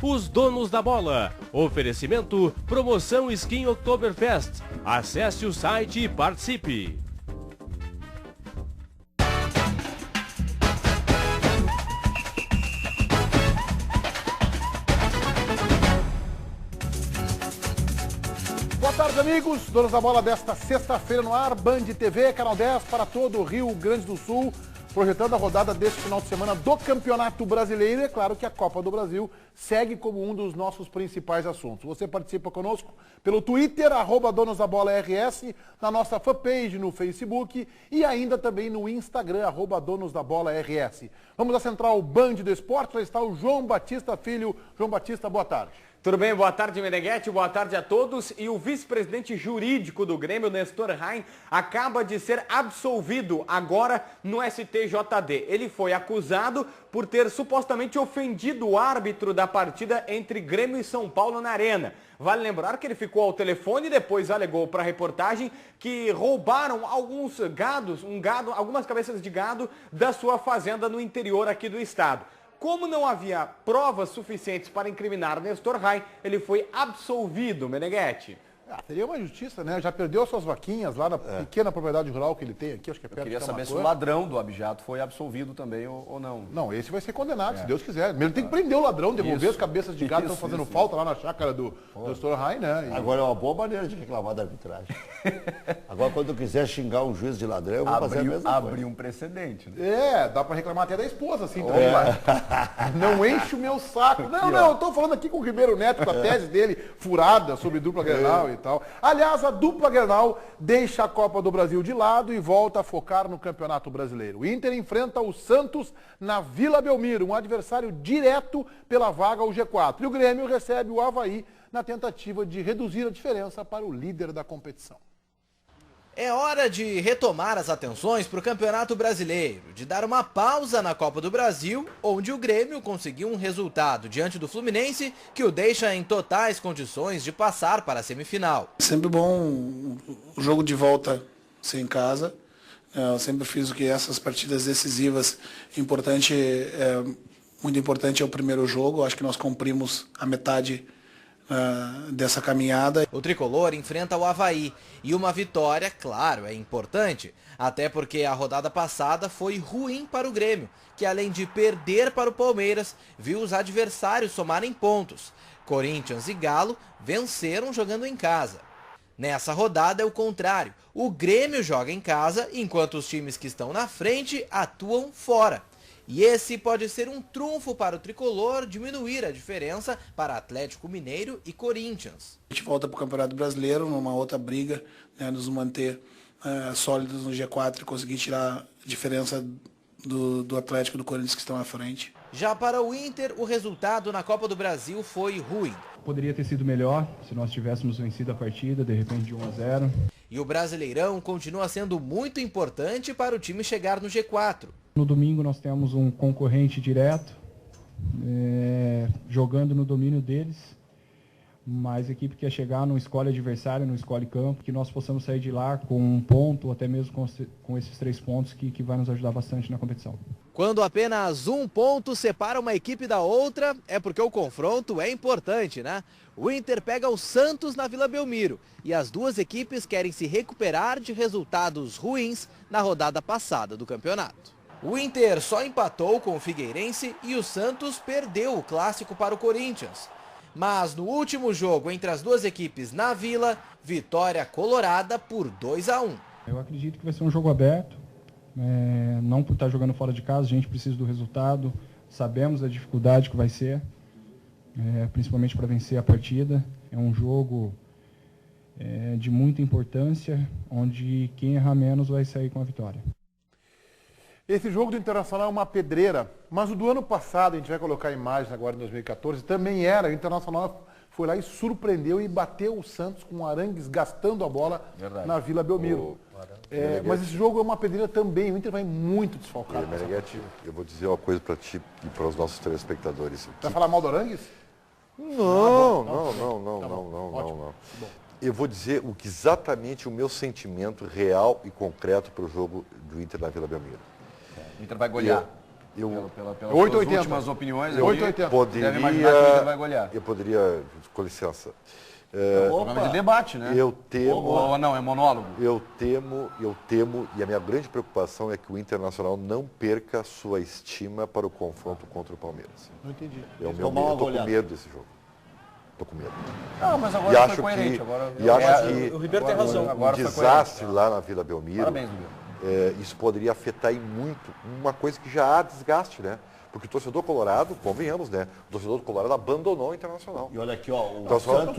os donos da bola. Oferecimento, promoção Skin Oktoberfest. Acesse o site e participe. Boa tarde, amigos. Donos da bola desta sexta-feira no ar, Band TV, Canal 10 para todo o Rio Grande do Sul, projetando a rodada deste final de semana do Campeonato Brasileiro. E é claro que a Copa do Brasil segue como um dos nossos principais assuntos. Você participa conosco pelo Twitter, @DonosDaBolaRS, na nossa fanpage no Facebook e ainda também no Instagram, @DonosDaBolaRS. Vamos à central Band do Esporte, lá está o João Batista Filho. João Batista, boa tarde. Tudo bem? Boa tarde, Meneghetti. Boa tarde a todos. E o vice-presidente jurídico do Grêmio, Nestor Rain, acaba de ser absolvido agora no STJD. Ele foi acusado por ter supostamente ofendido o árbitro da partida entre Grêmio e São Paulo na Arena. Vale lembrar que ele ficou ao telefone e depois alegou para a reportagem que roubaram algumas cabeças de gado da sua fazenda no interior aqui do estado. Como não havia provas suficientes para incriminar Nestor Rain, ele foi absolvido, Meneghetti. Seria uma injustiça, né? Já perdeu suas vaquinhas lá na pequena propriedade rural que ele tem aqui, acho que é perto de Eu queria saber Camaquã. se o ladrão do abjato foi absolvido também ou não. Não, esse vai ser condenado, se Deus quiser. Mesmo tem que prender o ladrão, devolver as cabeças de gado que estão fazendo falta lá na chácara do Dr. Rain, né? Agora é uma boa maneira de reclamar da arbitragem. Agora, quando eu quiser xingar um juiz de ladrão, eu vou fazer a mesma coisa. Abrir um precedente, né? Dá pra reclamar até da esposa, assim, também. Não enche o meu saco. Não, eu tô falando aqui com o Ribeiro Neto, com a tese dele furada sobre dupla Grenal e tal. Aliás, a dupla Grenal deixa a Copa do Brasil de lado e volta a focar no Campeonato Brasileiro. O Inter enfrenta o Santos na Vila Belmiro, um adversário direto pela vaga ao G4. E o Grêmio recebe o Avaí na tentativa de reduzir a diferença para o líder da competição. É hora de retomar as atenções para o Campeonato Brasileiro, de dar uma pausa na Copa do Brasil, onde o Grêmio conseguiu um resultado diante do Fluminense que o deixa em totais condições de passar para a semifinal. Sempre bom o jogo de volta ser em casa. Eu sempre fiz o que essas partidas decisivas, muito importante é o primeiro jogo. Acho que nós cumprimos a metade dessa caminhada. O tricolor enfrenta o Avaí e uma vitória, claro, é importante, até porque a rodada passada foi ruim para o Grêmio, que além de perder para o Palmeiras, viu os adversários somarem pontos. Corinthians e Galo venceram jogando em casa. Nessa rodada é o contrário, o Grêmio joga em casa, enquanto os times que estão na frente atuam fora. E esse pode ser um trunfo para o tricolor diminuir a diferença para Atlético Mineiro e Corinthians. A gente volta para o Campeonato Brasileiro numa outra briga, né, nos manter sólidos no G4 e conseguir tirar a diferença do Atlético e do Corinthians que estão à frente. Já para o Inter, o resultado na Copa do Brasil foi ruim. Poderia ter sido melhor se nós tivéssemos vencido a partida, de repente de 1-0. E o Brasileirão continua sendo muito importante para o time chegar no G4. No domingo nós temos um concorrente direto, jogando no domínio deles, mas a equipe que quer chegar não escolhe adversário, não escolhe campo, que nós possamos sair de lá com um ponto, ou até mesmo com esses 3 pontos que vai nos ajudar bastante na competição. Quando apenas um ponto separa uma equipe da outra, é porque o confronto é importante, né? O Inter pega o Santos na Vila Belmiro e as duas equipes querem se recuperar de resultados ruins na rodada passada do campeonato. O Inter só empatou com o Figueirense e o Santos perdeu o clássico para o Corinthians. Mas no último jogo entre as duas equipes na Vila, vitória colorada por 2-1. Eu acredito que vai ser um jogo aberto, não por estar jogando fora de casa, a gente precisa do resultado, sabemos a dificuldade que vai ser, principalmente para vencer a partida. É um jogo de muita importância, onde quem errar menos vai sair com a vitória. Esse jogo do Internacional é uma pedreira, mas o do ano passado, a gente vai colocar imagens agora em 2014, também era. O Internacional foi lá e surpreendeu e bateu o Santos com o Arangues gastando a bola na Vila Belmiro. Mas esse jogo é uma pedreira também, o Inter vai muito desfalcado. Meneghetti, eu vou dizer uma coisa para ti e para os nossos telespectadores. Vai falar mal do Arangues? Não. Eu vou dizer exatamente o meu sentimento real e concreto para o jogo do Inter na Vila Belmiro. O Inter vai golear. Pelas 8,80. últimas opiniões, Eu 8,80. deve imaginar que o Inter vai golear. Eu poderia, com licença. Programa de debate, né? Eu temo. Ou não, é monólogo. Eu temo, e a minha grande preocupação é que o Internacional não perca sua estima para o confronto contra o Palmeiras. Não entendi. Eu estou com medo desse jogo. Estou com medo. Não, mas agora E foi acho coerente. que, acho que o Ribeiro tem razão. um desastre lá na Vila Belmiro, Parabéns, Ribeiro. isso poderia afetar e muito uma coisa que já há desgaste, né? Porque o torcedor colorado, convenhamos, né? O torcedor do Colorado abandonou o Internacional. E olha aqui, ó, O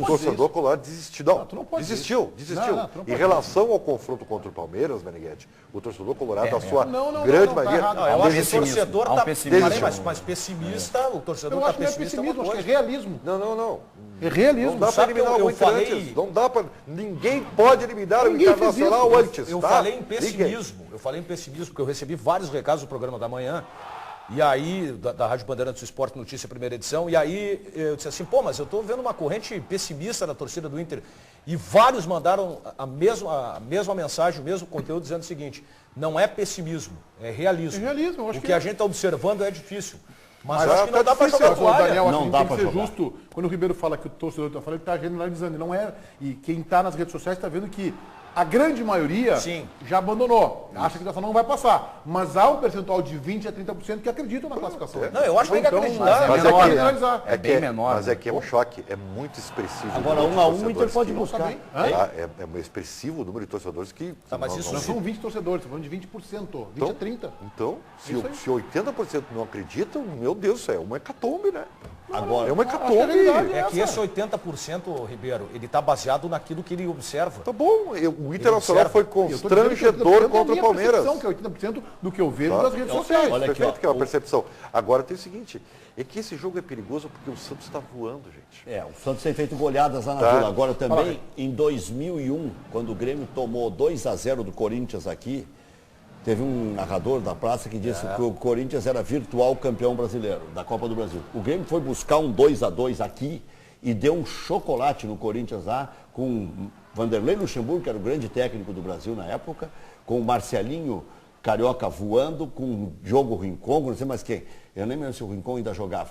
torcedor colorado desistiu. Desistiu. Não, Em relação ao confronto contra o Palmeiras, Meneghete, o torcedor colorado, a sua grande maioria... Eu acho que o torcedor está mas pessimista, o torcedor Eu está acho que não é pessimista. pessimismo, acho que é realismo. Não. É realismo. Não dá para Sabe que eliminar eu o Inter falei- antes. Não dá para... Ninguém pode eliminar o Ninguém fez Internacional isso. antes. Eu tá? falei em pessimismo. Eu falei em pessimismo porque eu recebi vários recados do programa da manhã. E aí, da Rádio Bandeirantes do Esporte Notícia, primeira edição, e aí eu disse assim, mas eu estou vendo uma corrente pessimista da torcida do Inter. E vários mandaram a mesma mensagem, o mesmo conteúdo, dizendo o seguinte, não é pessimismo, é realismo. É realismo, eu acho o que que é. a gente está observando é difícil. Mas Mas acho que não dá para difícil, jogar Mas, ô, toalha. Daniel, acho Não que dá tem pra que ser jogar. justo. Quando o Ribeiro fala que o torcedor está falando, ele está generalizando. Não é, e quem está nas redes sociais está vendo que a grande maioria Sim. já abandonou. Acha que a situação não vai passar. Mas há um percentual de 20% a 30% que acreditam na classificação. Não, eu acho que tem que acreditar. Mas menor, é generalizar. que, bem menor, Mas né? é que é um choque, é muito expressivo. Agora, o número 1 a de 1 o Inter torcedores pode que- buscar. É expressivo o número de torcedores que... mas isso Não são 20 torcedores, estamos falando de 20%. 20 a 30%. Então, se Isso aí. 80% não acreditam, meu Deus, isso é uma hecatombe, né? Agora, É uma Acho que a hecatombe. realidade É que essa. esse 80%, Ribeiro, ele está baseado naquilo que ele observa. Tá bom, o Internacional observa. foi Eu tô dizendo que constrangedor 80% é a contra o minha Palmeiras. percepção, que é 80% do que eu vejo Tá. nas redes sociais. Olha aqui, Perfeito, ó. que é uma percepção. Agora tem o seguinte, é que esse jogo é perigoso porque o Santos está voando, gente. o Santos tem feito goleadas lá na Tá. Vila. Agora Fala, também, em 2001, quando o Grêmio tomou 2-0 do Corinthians aqui, teve um narrador da praça que disse que o Corinthians era virtual campeão brasileiro da Copa do Brasil. O Grêmio foi buscar um 2-2 aqui e deu um chocolate no Corinthians lá com Vanderlei Luxemburgo, que era o grande técnico do Brasil na época, com o Marcelinho Carioca voando, com o Diogo Rincon, não sei mais quem. Eu nem lembro se o Rincon ainda jogava.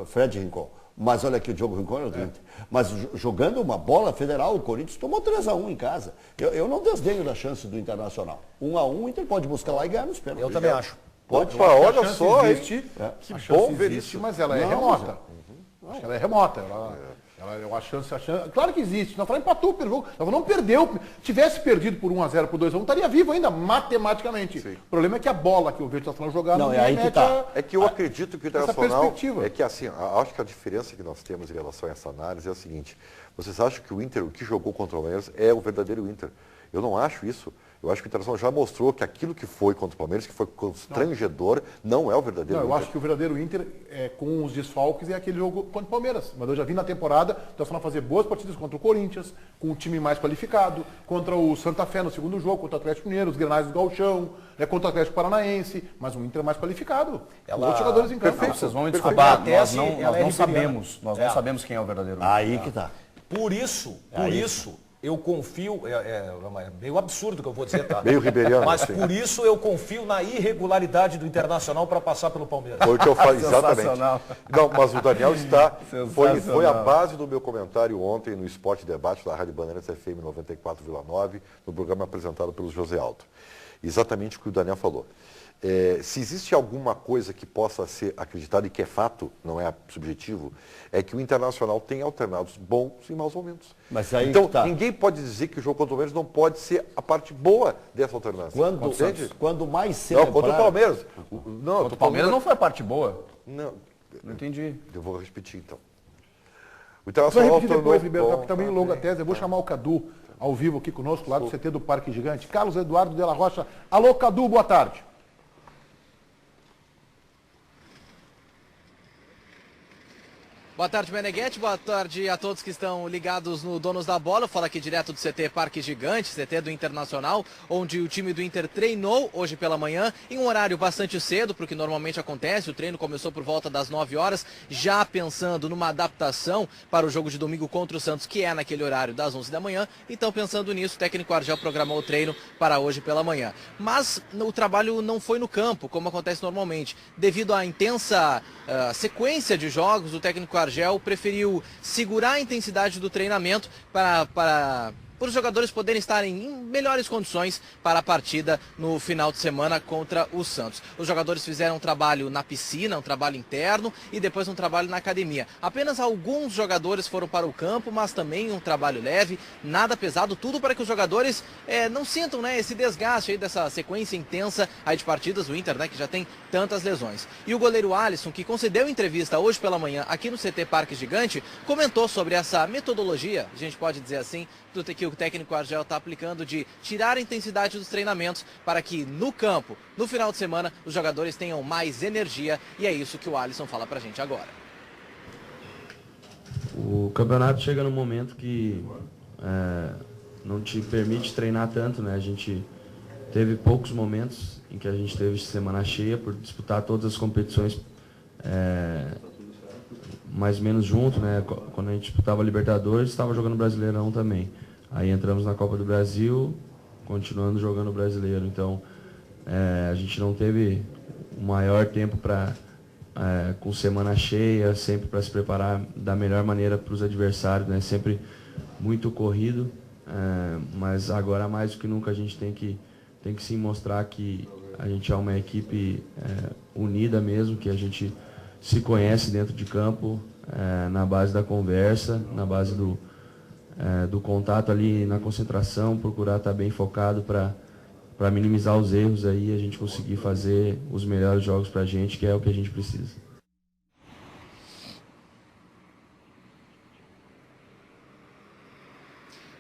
Fred Rincon. Mas olha aqui, o Diogo Rincon era do Inter. Mas jogando uma bola federal, o Corinthians tomou 3-1 em casa. Eu não desdenho da chance do Internacional. 1-1, o Inter pode buscar lá e ganhar nos pênaltis. Eu também acho. Opa, olha só, hein? Que A chance bom ver existe, isso. mas ela é remota. Acho que ela é remota. A chance. Claro que existe. Nós falamos empatou pelo jogo. Nós não perdeu. Tivesse perdido por 1-0, por 2-1, estaria vivo ainda, matematicamente. Sim. O problema é que a bola que o Verde está falando jogar Não, é aí que remete tá. É que eu acredito que o essa Internacional... perspectiva. É que assim, acho que a diferença que nós temos em relação a essa análise é a seguinte. Vocês acham que o Inter, o que jogou contra o Palmeiras, é o verdadeiro Inter? Eu não acho isso. Eu acho que o Internacional já mostrou que aquilo que foi contra o Palmeiras, que foi constrangedor, não é o verdadeiro Não, eu Inter. acho que o verdadeiro Inter, com os desfalques, é aquele jogo contra o Palmeiras. Mas eu já vi na temporada o Internacional fazer boas partidas contra o Corinthians, com um time mais qualificado, contra o Santa Fé no segundo jogo, contra o Atlético Mineiro, os Grenais do Gauchão, contra o Atlético Paranaense, mas o Inter é mais qualificado. Com outros jogadores em campo. Vocês vão me Perfeito. desculpar, A tese, nós ela é não riberiana. sabemos. Não sabemos quem é o verdadeiro. Aí que tá. Por isso, eu confio, é meio absurdo o que eu vou dizer, tá? Meio riberiano, Mas assim. por isso eu confio na irregularidade do Internacional para passar pelo Palmeiras. Foi o que eu falei, exatamente. Sensacional. Não, mas o Daniel está... Foi a Sensacional. base do meu comentário ontem no Esporte Debate da Rádio Bandeirantes FM 94,9, no programa apresentado pelo José Aldo. Exatamente o que o Daniel falou. Se existe alguma coisa que possa ser acreditada e que é fato, não é subjetivo, é que o Internacional tem alternados bons e maus momentos. Mas aí então, que tá. ninguém pode dizer que o jogo contra o Palmeiras não pode ser a parte boa dessa alternância. Quando mais Não, celebrar... contra o Palmeiras. Não, O Palmeiras não foi a parte boa. Não, Não entendi. eu vou repetir então. O Só Internacional repetir depois, tornou Ribeiro, bom, porque também longa a tese. Eu vou chamar o Cadu ao vivo aqui conosco, lá do CT do Parque Gigante. Carlos Eduardo de la Rocha. Alô, Cadu, boa tarde. Boa tarde, Meneghetti. Boa tarde a todos que estão ligados no Donos da Bola. Eu falo aqui direto do CT Parque Gigante, CT do Internacional, onde o time do Inter treinou hoje pela manhã, em um horário bastante cedo, porque normalmente acontece. O treino começou por volta das 9 horas, já pensando numa adaptação para o jogo de domingo contra o Santos, que é naquele horário das 11 da manhã. Então, pensando nisso, o técnico Argel programou o treino para hoje pela manhã. Mas o trabalho não foi no campo, como acontece normalmente. Devido à intensa sequência de jogos, o técnico Argel preferiu segurar a intensidade do treinamento para os jogadores poderem estar em melhores condições para a partida no final de semana contra o Santos. Os jogadores fizeram um trabalho na piscina, um trabalho interno e depois um trabalho na academia. Apenas alguns jogadores foram para o campo, mas também um trabalho leve, nada pesado, tudo para que os jogadores não sintam, né, esse desgaste aí dessa sequência intensa aí de partidas do Inter, né, que já tem tantas lesões. E o goleiro Alisson, que concedeu entrevista hoje pela manhã aqui no CT Parque Gigante, comentou sobre essa metodologia, a gente pode dizer assim, que o técnico Argel está aplicando de tirar a intensidade dos treinamentos para que no campo, no final de semana, os jogadores tenham mais energia, e é isso que o Alisson fala pra gente agora. O campeonato chega num momento que não te permite treinar tanto, né? A gente teve poucos momentos em que a gente teve semana cheia por disputar todas as competições mais ou menos junto, né? Quando a gente disputava Libertadores, estava jogando Brasileirão também. Aí entramos na Copa do Brasil, continuando jogando Brasileiro. Então, a gente não teve o maior tempo com semana cheia, sempre para se preparar da melhor maneira para os adversários, né? Sempre muito corrido, mas agora mais do que nunca a gente tem que sim mostrar que a gente é uma equipe unida mesmo, que a gente se conhece dentro de campo, na base da conversa, na base do contato ali na concentração, procurar estar bem focado para minimizar os erros aí e a gente conseguir fazer os melhores jogos para a gente, que é o que a gente precisa.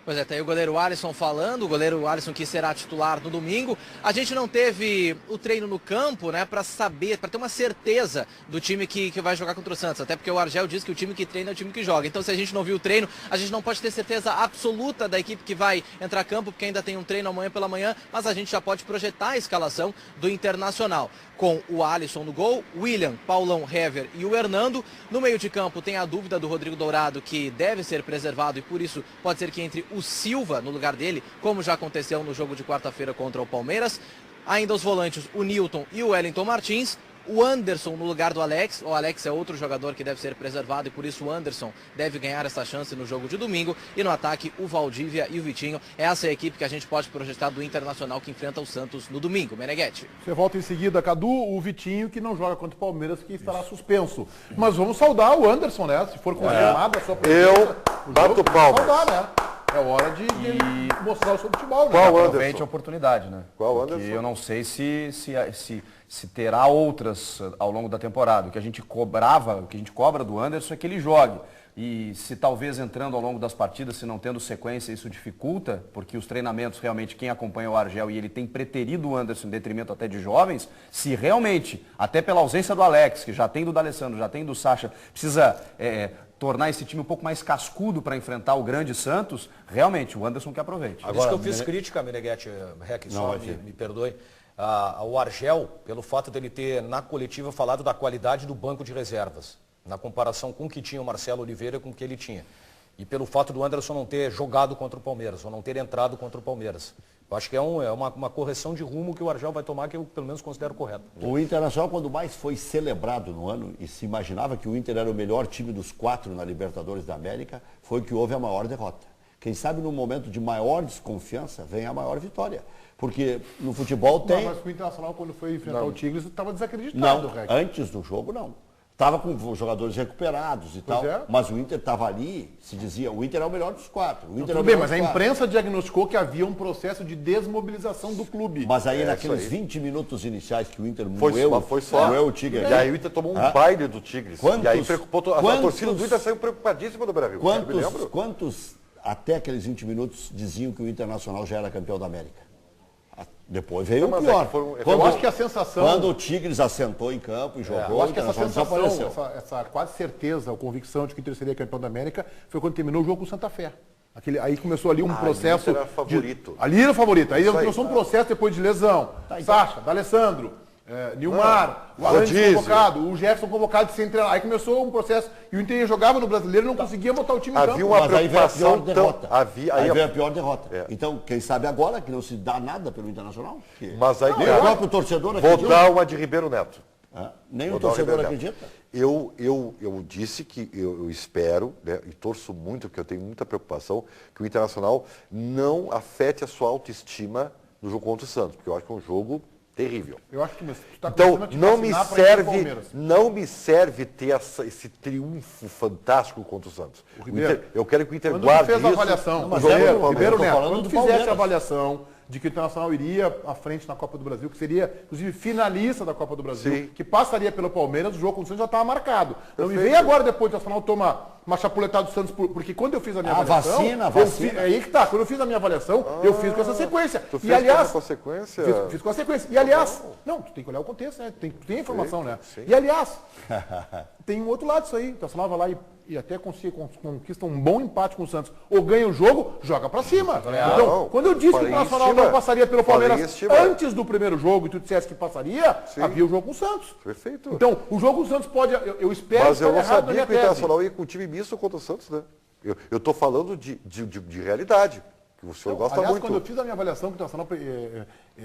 Pois é, tá aí o goleiro Alisson falando, o goleiro Alisson que será titular no domingo. A gente não teve o treino no campo, né, para saber, para ter uma certeza do time que vai jogar contra o Santos, até porque o Argel diz que o time que treina é o time que joga. Então, se a gente não viu o treino, a gente não pode ter certeza absoluta da equipe que vai entrar a campo, porque ainda tem um treino amanhã pela manhã, mas a gente já pode projetar a escalação do Internacional. Com o Alisson no gol, William, Paulão, Hever e o Hernando. No meio de campo tem a dúvida do Rodrigo Dourado, que deve ser preservado e por isso pode ser que entre o Silva no lugar dele, como já aconteceu no jogo de quarta-feira contra o Palmeiras. Ainda os volantes, o Nilton e o Wellington Martins. O Anderson no lugar do Alex. O Alex é outro jogador que deve ser preservado e por isso o Anderson deve ganhar essa chance no jogo de domingo. E no ataque, o Valdívia e o Vitinho. Essa é a equipe que a gente pode projetar do Internacional que enfrenta o Santos no domingo. Meneghetti. Você volta em seguida, Cadu, o Vitinho que não joga contra o Palmeiras, que estará suspenso. Mas vamos saudar o Anderson, né? Se for confirmada a sua presença. Eu bato palmas. Saudar, né? É hora de mostrar o seu futebol, né? Qual aproveite a oportunidade, né? Qual Porque Anderson? eu não sei se terá outras ao longo da temporada. O que a gente cobra do Anderson é que ele jogue. E se talvez entrando ao longo das partidas, se não tendo sequência, isso dificulta, porque os treinamentos realmente, quem acompanha o Argel e ele tem preterido o Anderson em detrimento até de jovens, se realmente, até pela ausência do Alex, que já tem do D'Alessandro, já tem do Sacha, precisa tornar esse time um pouco mais cascudo para enfrentar o grande Santos, realmente o Anderson que aproveite. Agora, isso que eu fiz crítica, Meneghetti, Rec, só me perdoe, ao Argel, pelo fato dele ter, na coletiva, falado da qualidade do banco de reservas, na comparação com o que tinha o Marcelo Oliveira com o que ele tinha. E pelo fato do Anderson não ter jogado contra o Palmeiras, ou não ter entrado contra o Palmeiras. Eu acho que é uma correção de rumo que o Argel vai tomar, que eu pelo menos considero correto. O Internacional, quando mais foi celebrado no ano, e se imaginava que o Inter era o melhor time dos 4 na Libertadores da América, foi que houve a maior derrota. Quem sabe no momento de maior desconfiança, vem a maior vitória. Porque no futebol tem... Mas o Internacional, quando foi enfrentar o Tigres, estava desacreditado. Não, antes do jogo, não. Estava com jogadores recuperados e tal, mas o Inter estava ali, se dizia, o Inter é o melhor dos 4. Tudo bem, mas a imprensa diagnosticou que havia um processo de desmobilização do clube. Mas aí naqueles 20 minutos iniciais que o Inter moeu o Tigre. E aí o Inter tomou um baile do Tigres. E aí preocupou a torcida do Inter saiu preocupadíssima do Brasil. Quantos até aqueles 20 minutos diziam que o Internacional já era campeão da América? Depois veio Não, o mas pior. é que foram- Eu acho que a sensação... Quando o Tigres assentou em campo e jogou, Eu acho que essa sensação, desapareceu. essa quase certeza, ou convicção de que o Inter seria campeão da América, foi quando terminou o jogo com o Santa Fé. Aí começou ali um processo... o Inter era favorito. Ali era favorito. Aí Isso aí. começou um processo depois de lesão. Então. Sacha, D'Alessandro, Nilmar, o Arantes Rodízio. convocado, o Jefferson convocado sem treinar. Aí começou um processo. E o Inter jogava no Brasileiro e não conseguia botar o time em Havia campo. uma Mas aí veio a pior preocupação derrota. aí veio a pior derrota. É. Então, quem sabe agora que não se dá nada pelo Internacional? Mas aí, Nem cara, o próprio torcedor vou acredita. dar uma de Ribeiro Neto. Nem Vou o dar uma de torcedor Ribeiro Neto. acredita. Eu disse que eu espero, né, e torço muito, que eu tenho muita preocupação, que o Internacional não afete a sua autoestima no jogo contra o Santos, porque eu acho que é um jogo terrível. Eu acho que você está Então, começando a te não me vacinar pra ir pro serve, Palmeiras. não me serve ter esse triunfo fantástico contra o Santos. Ribeiro, Eu quero que o Inter Quando guarde tu fez a isso. avaliação, Não, mas Ribeiro, é do Ribeiro Palmeiras, eu tô Neto, falando quando do tu fizesse Palmeiras. a avaliação de que o Internacional iria à frente na Copa do Brasil, que seria, inclusive, finalista da Copa do Brasil, Sim. que passaria pelo Palmeiras, o jogo com o Santos já estava marcado. Não me Perfeito. vem agora depois do Internacional tomar uma chapuletada do Santos, porque quando eu fiz a minha avaliação... vacina. É aí que tá, quando eu fiz a minha avaliação, eu fiz com essa sequência. Tu E fez aliás... com essa sequência? Fiz com a sequência. E aliás... Não, tu tem que olhar o contexto, né? Tu tem a informação, né? sim. E aliás... Tem um outro lado disso aí. O Internacional vai lá e até conquista um bom empate com o Santos. Ou ganha o jogo, joga pra cima. Então, Não, quando eu disse que o falei Internacional estima. não passaria pelo Falei Palmeiras estima. antes do primeiro jogo e tu dissesse que passaria, Sim. havia o jogo com o Santos. Perfeito. Então, o jogo com o Santos pode... Eu espero Mas eu estar não errado na sabia minha que o tese. Internacional ia com o time misto contra o Santos, né? Eu estou falando de realidade, que o senhor gosta Aliás, muito. quando eu fiz a minha avaliação que o Internacional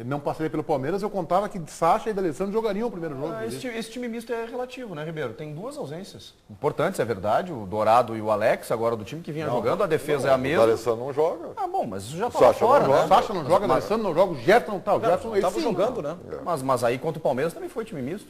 não passaria pelo Palmeiras, eu contava que Sacha e D'Alessandro jogariam o primeiro jogo. Esse time misto é relativo, né, Ribeiro? Tem duas ausências importantes, é verdade. O Dourado e o Alex, agora do time que vinha jogando, a defesa é a O mesma. D'Alessandro não joga. Ah, bom, mas isso já O estava Sacha fora, não né? joga. O Sacha não joga, o D'Alessandro não joga, o Gerson não tá. O Gerson ele Tava sim, jogando, né? Mas aí contra o Palmeiras também foi time misto.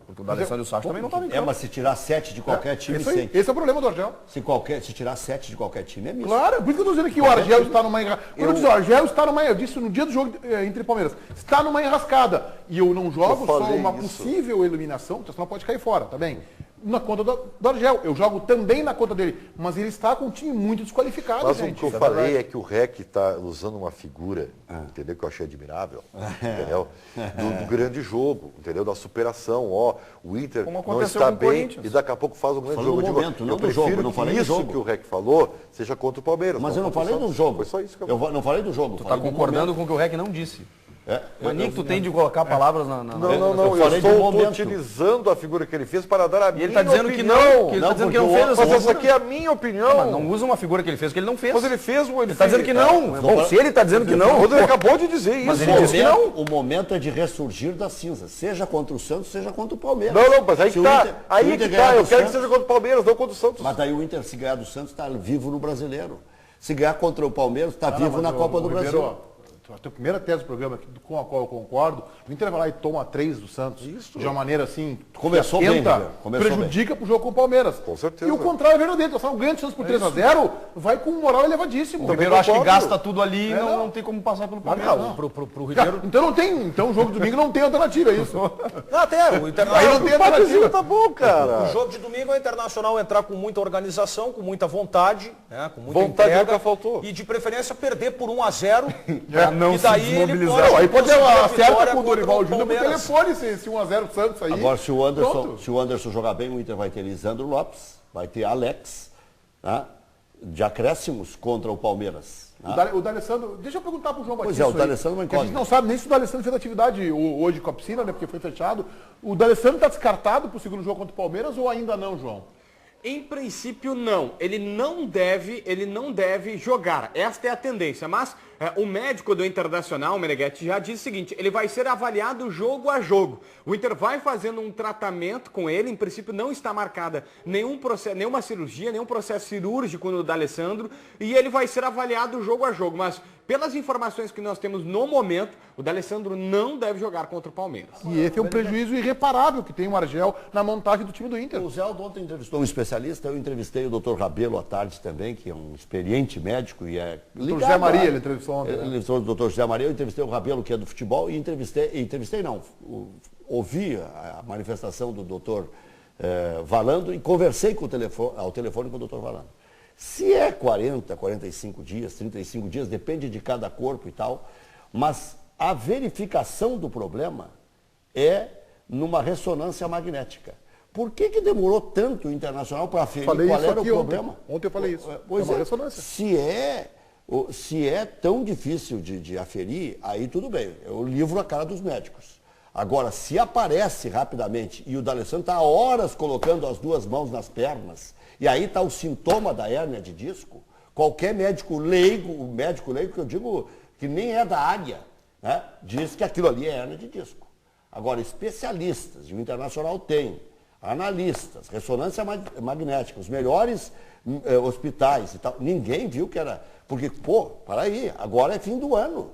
Porque o D'Alessandro e o Sacha também não estavam em campo. Mas se tirar 7 de qualquer time, Esse é o problema do Argel. se tirar 7 de qualquer time, é misto. Claro, por isso que eu estou dizendo que o Argel está numa enrascada. Quando eu disse o Argel está numa... Eu disse no dia do jogo entre Palmeiras. Está numa enrascada. E eu não jogo Eu só falei uma isso. possível eliminação, o Internacional pode cair fora, tá bem? Na conta do Argel. Eu jogo também na conta dele. Mas ele está com um time muito desqualificado, Mas gente. o que eu falei é que o REC está usando uma figura, entendeu? Que eu achei admirável, entendeu? Do grande jogo, entendeu? Da superação. Ó, o Inter Como não aconteceu está com o bem Corinthians. e daqui a pouco faz um grande Falou jogo. do Eu digo, momento, não eu do prefiro jogo, não que falei do isso jogo. que o REC falou seja contra o Palmeiras. Mas eu não contra o falei do Santos. jogo. Foi só isso que Eu não falei do jogo. Tu tá concordando com o que o REC não disse. Mania que tu tem de colocar palavras na... Não, Eu eu falei do estou momento. utilizando a figura que ele fez para dar a minha E ele tá dizendo que opinião. não, que ele tá dizendo que não porque fez o- Mas essa essa aqui é a minha opinião. Mas não usa uma figura que ele fez, que ele não fez. Mas ele fez um... Ele tá dizendo que não. Bom, se ele tá dizendo que não... Ele acabou de dizer isso. Mas ele disse que não. O momento é de ressurgir das cinzas, seja contra o Santos, seja contra o Palmeiras. Não, mas aí Se que o tá. Inter- se o Aí Inter que ganhar tá. Eu do quero que Santos- seja contra o Palmeiras, não contra o Santos. Mas daí o Inter, se ganhar do Santos, está vivo no Brasileiro. Se ganhar contra o Palmeiras, está vivo na Copa do Brasil. Ribeiro, a tua primeira tese do programa, com a qual eu concordo, o Inter vai lá e toma 3 do Santos. Isso. De uma maneira assim. Começou bem, atenta, Ribeiro. Começou prejudica pro jogo com o Palmeiras. Com certeza. E o contrário é verdadeiro. O ganha do Santos por 3-0, vai com moral elevadíssimo. O Ribeiro acha que concordo. gasta tudo ali e não tem como passar pelo Palmeiras. não. Pro Ribeiro. Então não tem. Então o jogo de domingo não tem alternativa, é isso. Não, até o Aí Internacional. não tem alternativa. Tá bom, cara. O jogo de domingo é o Internacional entrar com muita organização, com muita vontade, né, com muita Vontade entrega, nunca faltou. e de preferência perder por 1-0. não e se daí ele desmobilizar. pode Aí pode conseguir a acerta vitória com o contra Dorival Júnior por Palmeiras. telefone, se 1-0 Santos aí. Agora, se pronto. o Anderson jogar bem, o Inter vai ter Lisandro Lopes, vai ter Alex, tá? De acréscimos contra o Palmeiras. Tá? O D'Alessandro, deixa eu perguntar pro João Pois Batista. é, o D'Alessandro não aí, que a gente incógnita. não sabe nem se o D'Alessandro fez atividade hoje com a piscina, né? Porque foi fechado. O D'Alessandro está descartado pro segundo jogo contra o Palmeiras ou ainda não, João? Em princípio, não. Ele não deve jogar. Esta é a tendência. Mas o médico do Internacional, o Meneghetti, já disse o seguinte, ele vai ser avaliado jogo a jogo. O Inter vai fazendo um tratamento com ele. Em princípio, não está marcada nenhuma cirurgia, nenhum processo cirúrgico no D'Alessandro. E ele vai ser avaliado jogo a jogo. Mas, pelas informações que nós temos no momento, o D'Alessandro não deve jogar contra o Palmeiras. E esse é um prejuízo irreparável que tem o Argel na montagem do time do Inter. O Zé Aldo ontem entrevistou um especialista, eu entrevistei o Dr. Rabelo à tarde também, que é um experiente médico e é ligado. José Maria, a- ele entrevistou ontem, né? Ele entrevistou o Dr. José Maria, eu entrevistei o Rabelo, que é do futebol, e ouvi a manifestação do Dr. Valando e conversei ao telefone com o Dr. Valando. Se é 40, 45 dias, 35 dias, depende de cada corpo e tal, mas A verificação do problema é numa ressonância magnética. Por que demorou tanto o Internacional para aferir qual era o problema? Ontem eu falei isso. Pois é uma ressonância. Se é tão difícil de aferir, aí tudo bem. Eu livro a cara dos médicos. Agora, se aparece rapidamente e o D'Alessandro está há horas colocando as duas mãos nas pernas, e aí está o sintoma da hérnia de disco, qualquer médico leigo, o médico leigo que eu digo que nem é da área, né, diz que aquilo ali é hérnia de disco. Agora, especialistas, e o Internacional tem, analistas, ressonância magnética, os melhores hospitais e tal, ninguém viu que era... Porque, para aí, agora é fim do ano.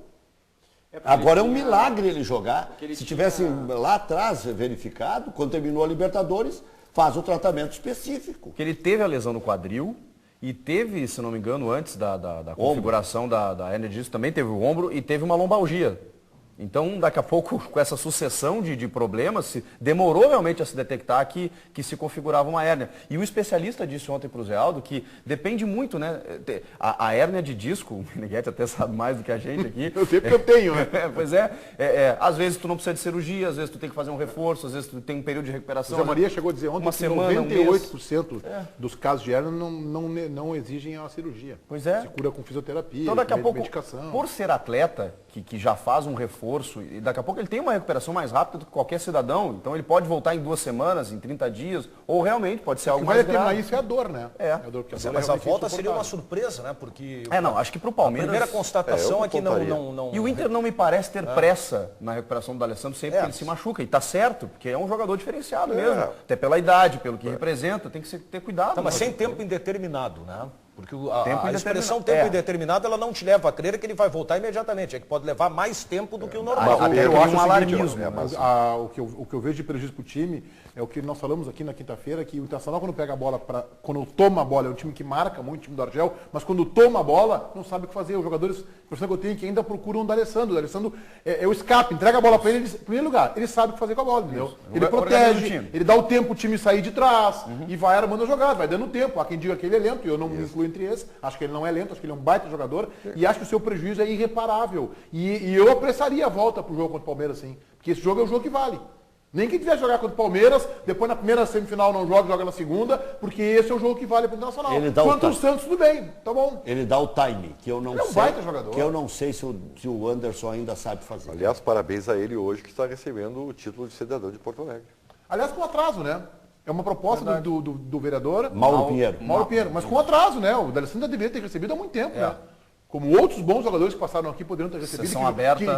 Agora é um milagre ele jogar. Se tivesse lá atrás verificado, quando terminou a Libertadores, faz o tratamento específico. Porque ele teve a lesão no quadril e teve, se não me engano, antes da configuração da hérnia de disco, também teve o ombro e teve uma lombalgia. Então, daqui a pouco, com essa sucessão de problemas, demorou realmente a se detectar que se configurava uma hérnia. E o especialista disse ontem para o Zé Aldo que depende muito, né? A hérnia de disco, o Meneghetti até sabe mais do que a gente aqui. Eu sei porque eu tenho, né? Pois é, às vezes tu não precisa de cirurgia, às vezes tu tem que fazer um reforço, às vezes tu tem um período de recuperação. O Zé Maria chegou a dizer ontem uma que semana, 98% dos casos de hérnia não exigem a cirurgia. Pois é. Se cura com fisioterapia, então, daqui a pouco, medicação. Por ser atleta, que já faz um reforço, e daqui a pouco ele tem uma recuperação mais rápida do que qualquer cidadão, então ele pode voltar em 2 semanas, em 30 dias, ou realmente pode ser algo mais grave. O que vai determinar isso é a dor, né? É. Mas a volta seria uma surpresa, né? Porque... não, acho que pro Palmeiras... A primeira constatação é que não... E o Inter não me parece ter pressa na recuperação do D'Alessandro sempre que ele se machuca, e tá certo, porque é um jogador diferenciado mesmo, até pela idade, pelo que representa, tem que ter cuidado. Mas sem tempo indeterminado, né? Porque a expressão tempo indeterminado, ela não te leva a crer que ele vai voltar imediatamente. É que pode levar mais tempo do que o normal. Até eu acho um alarmismo. O que eu vejo de prejuízo para o time é o que nós falamos aqui na quinta-feira, que o Internacional quando pega a bola, quando toma a bola, é um time que marca muito, o time do Argel, mas quando toma a bola, não sabe o que fazer. Os jogadores, a impressão que eu tenho que ainda procuram o D'Alessandro. O D'Alessandro é o escape, entrega a bola para ele, em primeiro lugar, ele sabe o que fazer com a bola, entendeu? Ele protege, ele dá o tempo o time sair de trás e vai armando a jogada, vai dando tempo. Há quem diga que ele é lento, e eu não me incluo entre esses. Acho que ele não é lento, acho que ele é um baita jogador e acho que o seu prejuízo é irreparável. E eu apressaria a volta pro jogo contra o Palmeiras, sim. Porque esse jogo é o jogo que vale. Nem quem tiver jogar contra o Palmeiras, depois na primeira semifinal não joga na segunda, porque esse é o jogo que vale pro Internacional. Contra o Santos, tudo bem, tá bom. Ele dá o time, que eu não sei. Ele é um baita jogador. Que eu não sei se o Anderson ainda sabe fazer. Aliás, parabéns a ele hoje que está recebendo o título de cidadão de Porto Alegre. Aliás, com atraso, né? É uma proposta do vereador Mauro Pinheiro. Mauro Pinheiro, mas com atraso, né? O D'Alessandro deveria ter recebido há muito tempo, né? Como outros bons jogadores que passaram aqui poderiam ter recebido,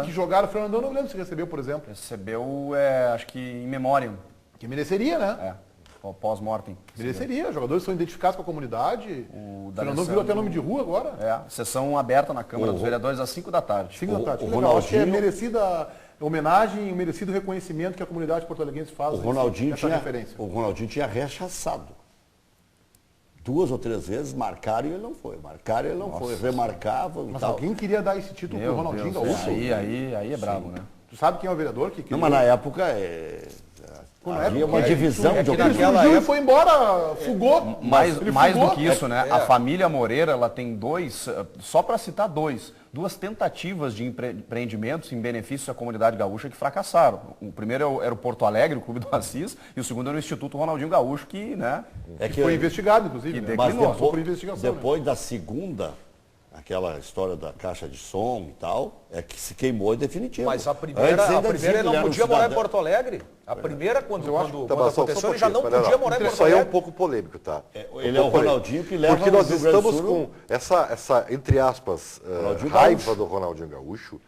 que jogaram. O Fernandão não lembro se recebeu, por exemplo. Recebeu, acho que em memória. Que mereceria, né? Pós-mortem. Mereceria. Os jogadores são identificados com a comunidade. O Fernandão virou até nome de rua agora. Sessão aberta na Câmara dos Vereadores às 5 da tarde. 5 da tarde. Acho que é merecida homenagem e merecido reconhecimento que a comunidade porto-alegrense faz. O Ronaldinho tinha rechaçado. 2 ou 3 vezes marcaram e ele não foi. Remarcavam e mas tal. Alguém queria dar esse título pro Ronaldinho Gaúcho? Aí é brabo, né? Tu sabe quem é o vereador que não, mas na época havia uma divisão de opiniões. Ele foi embora, fugou. Mais do que isso, né? A família Moreira, ela tem 2, só para citar 2 tentativas de empreendimentos em benefício à comunidade gaúcha que fracassaram. O primeiro era o Porto Alegre, o Clube do Assis, e o segundo era o Instituto Ronaldinho Gaúcho, que, né? Que foi investigado, inclusive. Mas depois da segunda, aquela história da caixa de som e tal, é que se queimou em definitivo. Mas a primeira ele não podia morar em Porto Alegre. A primeira, quando aconteceu, ele já não podia morar em Porto Alegre. Isso aí é um pouco polêmico, tá? Ele é o Ronaldinho que leva porque nós estamos com essa entre aspas, raiva do Ronaldinho Gaúcho,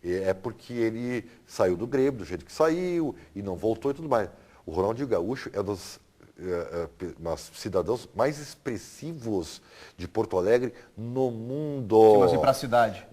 é porque ele saiu do Grêmio, do jeito que saiu, e não voltou e tudo mais. O Ronaldinho Gaúcho é um dos cidadãos mais expressivos de Porto Alegre no mundo. Mas e para a cidade?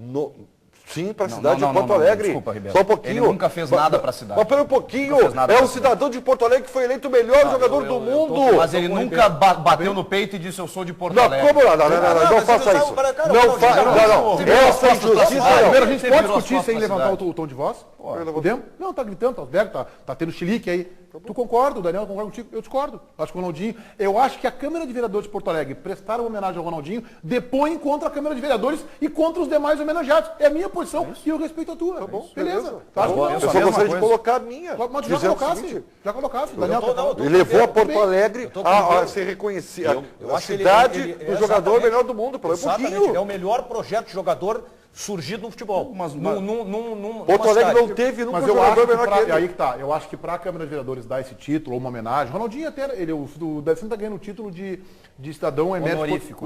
Sim, para a cidade de Porto Alegre. Desculpa, Ribeiro. Só um pouquinho. Ele nunca fez nada para a cidade. Mas pera um pouquinho. É um cidadão de Porto Alegre que foi eleito o melhor jogador do mundo. Mas ele nunca bateu no peito e disse eu sou de Porto Alegre. Como não? Não faça isso. Não faça. Não. Essa injustiça. Primeiro, a gente pode discutir sem levantar o tom de voz? Podemos? Não, tá gritando, tá aberto, tá tendo chilique aí. Tu concorda? O Daniel concorda contigo? Eu discordo. Acho que o Ronaldinho... Eu acho que a Câmara de Vereadores de Porto Alegre prestaram homenagem ao Ronaldinho, depõe contra a Câmara de Vereadores e contra os demais homenageados. É a minha posição e eu respeito a tua. Tá bom, beleza. Eu só gostaria de colocar a minha. Mas já colocasse. Já colocasse. Ele levou a Porto Alegre a ser reconhecido. A cidade do jogador melhor do mundo. Exatamente. Ele é o melhor projeto de jogador surgido no futebol. Porto Alegre não teve nunca um jogador melhor que ele. Aí que tá. Eu acho que para a Câmara de Vereadores dar esse título, ou uma homenagem, Ronaldinho até, o D'Alessandro está ganhando o título de cidadão honorífico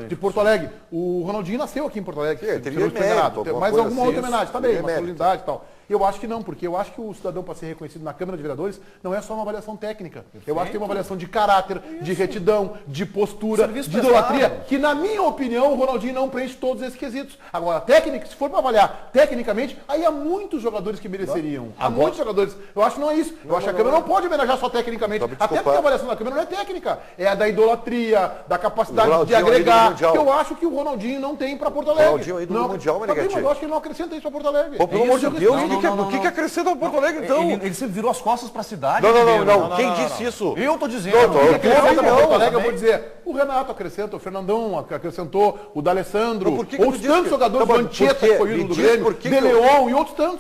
de Porto Alegre. O Ronaldinho nasceu aqui em Porto Alegre. Sim, teve mérito, mas alguma outra homenagem, tá bem, masculinidade e tal. Eu acho que não, porque eu acho que o cidadão, para ser reconhecido na Câmara de Vereadores, não é só uma avaliação técnica. Eu acho que tem uma avaliação de caráter, de retidão, de postura, de idolatria, que na minha opinião o Ronaldinho não preenche todos esses quesitos. Agora, técnica, se for para avaliar tecnicamente, aí há muitos jogadores que mereceriam. Há muitos jogadores. Eu acho que não é isso. Eu acho que a Câmara não pode homenagear só tecnicamente. Até porque a avaliação da Câmara não é técnica. É a da idolatria, da capacidade de agregar, que eu acho que o Ronaldinho não tem para Porto Alegre. O Ronaldinho aí do Mundial, Meneghetti. Eu acho que ele não acrescenta isso para Porto Alegre. Pelo amor de Deus, o que acrescenta ao Porto Alegre, então? Ele sempre virou as costas para a cidade. Não. Quem disse isso? Eu tô dizendo. Porto Alegre, eu vou dizer, o Renato acrescenta, o Fernandão acrescentou, o D'Alessandro, outros tantos jogadores, o Anchieta, que foi ídolo do Grêmio, De Leon e outros tantos.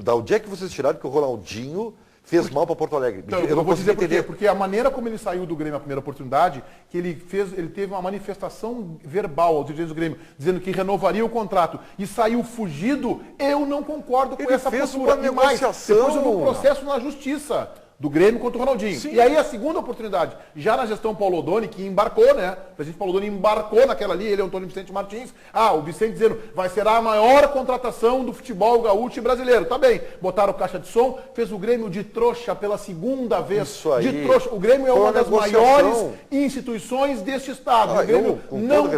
Da onde é que vocês tiraram que o Ronaldinho fez mal para Porto Alegre? Então, eu não vou dizer por quê. Porque a maneira como ele saiu do Grêmio a primeira oportunidade, que ele teve uma manifestação verbal aos dirigentes do Grêmio, dizendo que renovaria o contrato e saiu fugido, eu não concordo com essa postura. E mais, depois houve um processo na justiça do Grêmio contra o Ronaldinho. Sim. E aí a segunda oportunidade, já na gestão Paulo Odoni, que embarcou, né? O presidente Paulo Odoni embarcou naquela ali, ele é o Antônio Vicente Martins. O Vicente dizendo, vai ser a maior contratação do futebol gaúcho e brasileiro. Tá bem. Botaram caixa de som, fez o Grêmio de trouxa pela segunda vez. Isso aí. De trouxa. O Grêmio é uma das maiores instituições deste estado. O Grêmio não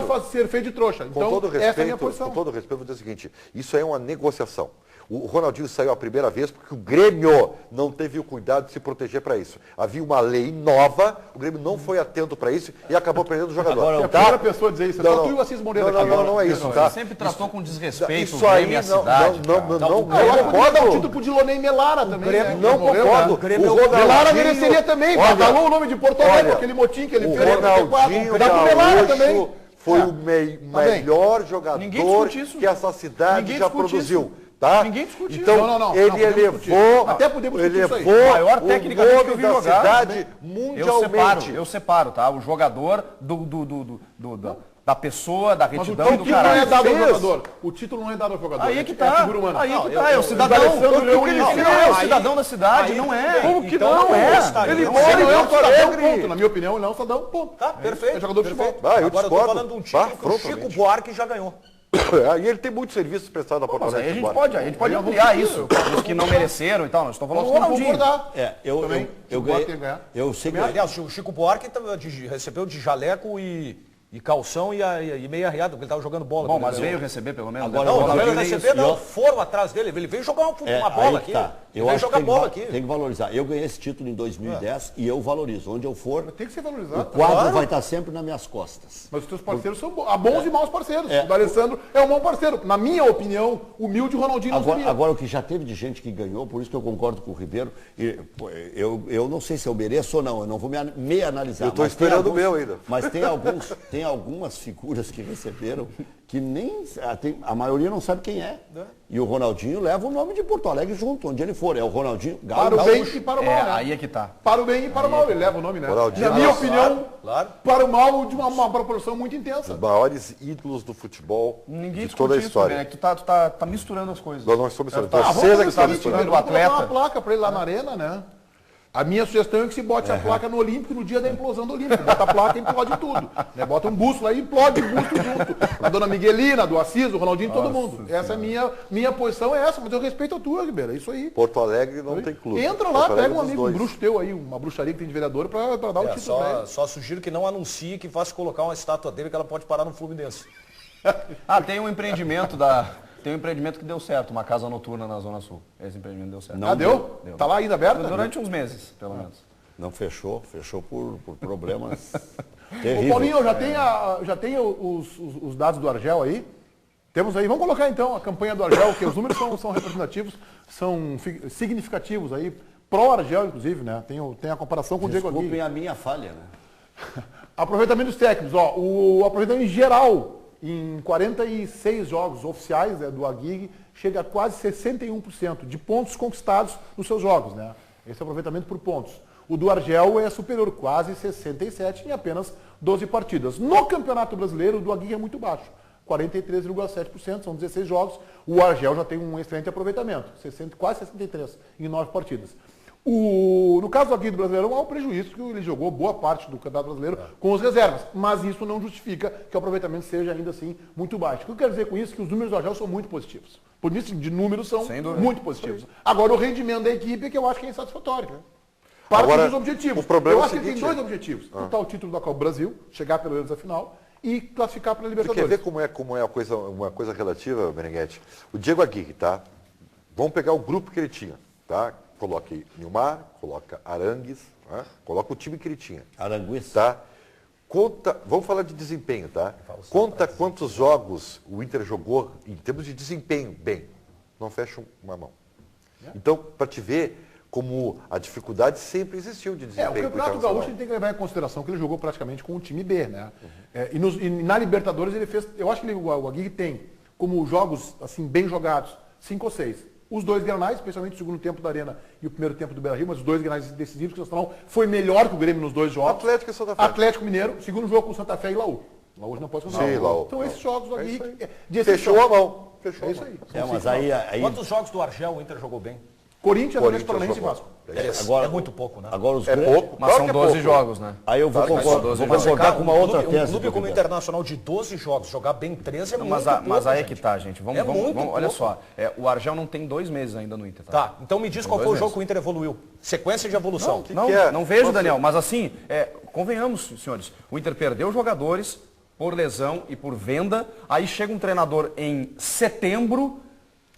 pode ser feito de trouxa. Então, essa é a minha posição. Com todo respeito, vou dizer o seguinte, isso é uma negociação. O Ronaldinho saiu a primeira vez porque o Grêmio não teve o cuidado de se proteger para isso. Havia uma lei nova, o Grêmio não foi atento para isso e acabou perdendo o jogador. Agora, a primeira pessoa a dizer isso, só tu e o Assis Moreira. Não é isso, tá? Ele sempre tratou com desrespeito isso o Grêmio aí, e a cidade. Não concordo. Dar o título pro Dilonei Melara também. Não concordo. O Melara mereceria também. Falou o nome de Porto Alegre, aquele motim que ele fez. O Ronaldinho Gaúcho foi o melhor jogador que essa cidade já produziu. Tá? Ninguém discute isso. Então, ele elevou, até podemos discutir isso aí. O maior tecnicamente que eu vi da jogar, cidade mundialmente. Eu separo, tá? O jogador da pessoa, da retidão e do caráter. Não é dado ao jogador. O título não é dado ao jogador. Aí que tá. É a figura humana. Aí que tá. É o cidadão. É o cidadão da cidade, não é. Como que não é? Ele mora em Porto Alegre. Ponto. Na minha opinião, ele não é um cidadão, ponto. Tá, perfeito. É jogador de futebol. Agora eu tô falando de um título que o Chico Buarque já ganhou. E ele tem muitos serviços prestados a Porto Alegre. Aí a gente pode ampliar isso. Os que não mereceram e tal. Nós estamos falando do Ronaldinho. Eu sei que... Aliás, o Chico Buarque recebeu de jaleco e calção e meia riada, porque ele estava jogando bola. Bom, mas veio receber pelo menos. Agora, não veio receber, não. Foram atrás dele. Ele veio jogar uma bola aqui. Tá. Eu acho que tem que valorizar. Eu ganhei esse título em 2010 e eu valorizo. Onde eu for, tem que ser valorizado. O quadro vai estar sempre nas minhas costas. Mas os teus parceiros são bons e maus parceiros. O D'Alessandro é um mau parceiro. Na minha opinião, humilde Ronaldinho não seria. Agora, o que já teve de gente que ganhou, por isso que eu concordo com o Ribeiro, eu não sei se eu mereço ou não, eu não vou me analisar. Eu estou esperando o meu ainda. Mas tem algumas figuras que receberam que nem a maioria não sabe quem é. E o Ronaldinho leva o nome de Porto Alegre junto, onde ele for. É o Ronaldinho Gaúcho. Para o bem e para o mal, né? Aí é que tá. Para o bem e para o mal, ele leva o nome, né? Na minha opinião, para o mal de uma proporção muito intensa. Os maiores ídolos do futebol de toda a história. Tu tá misturando as coisas. Nós não estamos misturando. Você que está misturando. O atleta. Vamos botar uma placa para ele lá na arena, né? A minha sugestão é que se bote a placa no Olímpico no dia da implosão do Olímpico. Bota a placa e implode tudo. Né? Bota um busto lá e implode o busto junto. A dona Miguelina, do Assis, do Ronaldinho, todo mundo. Essa é minha posição, é essa, mas eu respeito a tua, Ribeiro. É isso aí. Porto Alegre não tem clube. Entra lá, pega um amigo, um bruxo teu aí, uma bruxaria que tem de vereador para dar o título pra ele. Só sugiro que não anuncie que vá se colocar uma estátua dele que ela pode parar no Fluminense. Tem um empreendimento Tem um empreendimento que deu certo, uma casa noturna na Zona Sul. Esse empreendimento deu certo. Deu? Tá lá ainda aberto? Durante uns meses, pelo menos. Não fechou por problemas terríveis. Ô Paulinho, já tem os dados do Argel aí? Temos aí, vamos colocar então a campanha do Argel, que os números são representativos, são significativos aí pró-Argel, inclusive, né? Tem a comparação com o Diego Aguirre. Desculpem a minha falha, né? Aproveitamento dos técnicos, ó, o aproveitamento em geral, em 46 jogos oficiais, né, do Aguirre, chega a quase 61% de pontos conquistados nos seus jogos, né? Esse é o aproveitamento por pontos. O do Argel é superior, quase 67% em apenas 12 partidas. No Campeonato Brasileiro, o do Aguirre é muito baixo, 43,7%, são 16 jogos. O Argel já tem um excelente aproveitamento, quase 63% em 9 partidas. No caso aqui do Brasileirão, há um prejuízo que ele jogou boa parte do Campeonato Brasileiro com as reservas, mas isso não justifica que o aproveitamento seja ainda assim muito baixo. O que eu quero dizer com isso é que os números do Argel são muito positivos. Por isso, de números são muito positivos. Agora, o rendimento da equipe é que eu acho que é insatisfatório. Né? Para dos objetivos. Eu acho que tem dois objetivos. Lutar o título da Copa do Brasil, chegar pelo menos à final, e classificar para a Libertadores. Você quer ver como é uma coisa relativa, Meneghete? O Diego Aguirre, tá? Vamos pegar o grupo que ele tinha, tá? Coloque Nilmar, coloca Arangues, né? Coloca o time que ele tinha. Arangues. Tá? Vamos falar de desempenho, tá? Conta quantos jogos o Inter jogou em termos de desempenho bem. Não fecha uma mão. Então, para te ver como a dificuldade sempre existiu de desempenho. O Campeonato Gaúcho a gente tem que levar em consideração que ele jogou praticamente com o time B, né? E na Libertadores ele fez, eu acho que o Aguirre tem como jogos assim bem jogados, 5 ou 6. Os dois Grenais, especialmente o segundo tempo da Arena e o primeiro tempo do Beira-Rio, mas os dois Grenais decisivos, que o Nacional foi melhor que o Grêmio nos dois jogos. Atlético e Santa Fé. Atlético Mineiro, segundo jogo com o Santa Fé e Laú. Laú não pode contar. Sim, Laú. Então esses jogos do Aguirre... Fechou a mão. Fechou isso aí. Mas aí... Quantos jogos do Argel o Inter jogou bem? Corinthians, Atlético Paranaense e Vasco. Agora, é muito pouco, né? Agora os pouco, mas são 12 jogos, né? Aí eu vou concordar com uma outra tese. Um clube como o Internacional de 12 jogos, jogar bem 13 é muito pouco. Mas aí é que tá, gente. Vamos, olha pouco. só, o Argel não tem 2 meses ainda no Inter. Tá, então me diz qual foi o jogo que o Inter evoluiu. Sequência de evolução. Não vejo, Daniel, mas assim, convenhamos, senhores, o Inter perdeu jogadores por lesão e por venda, aí chega um treinador em setembro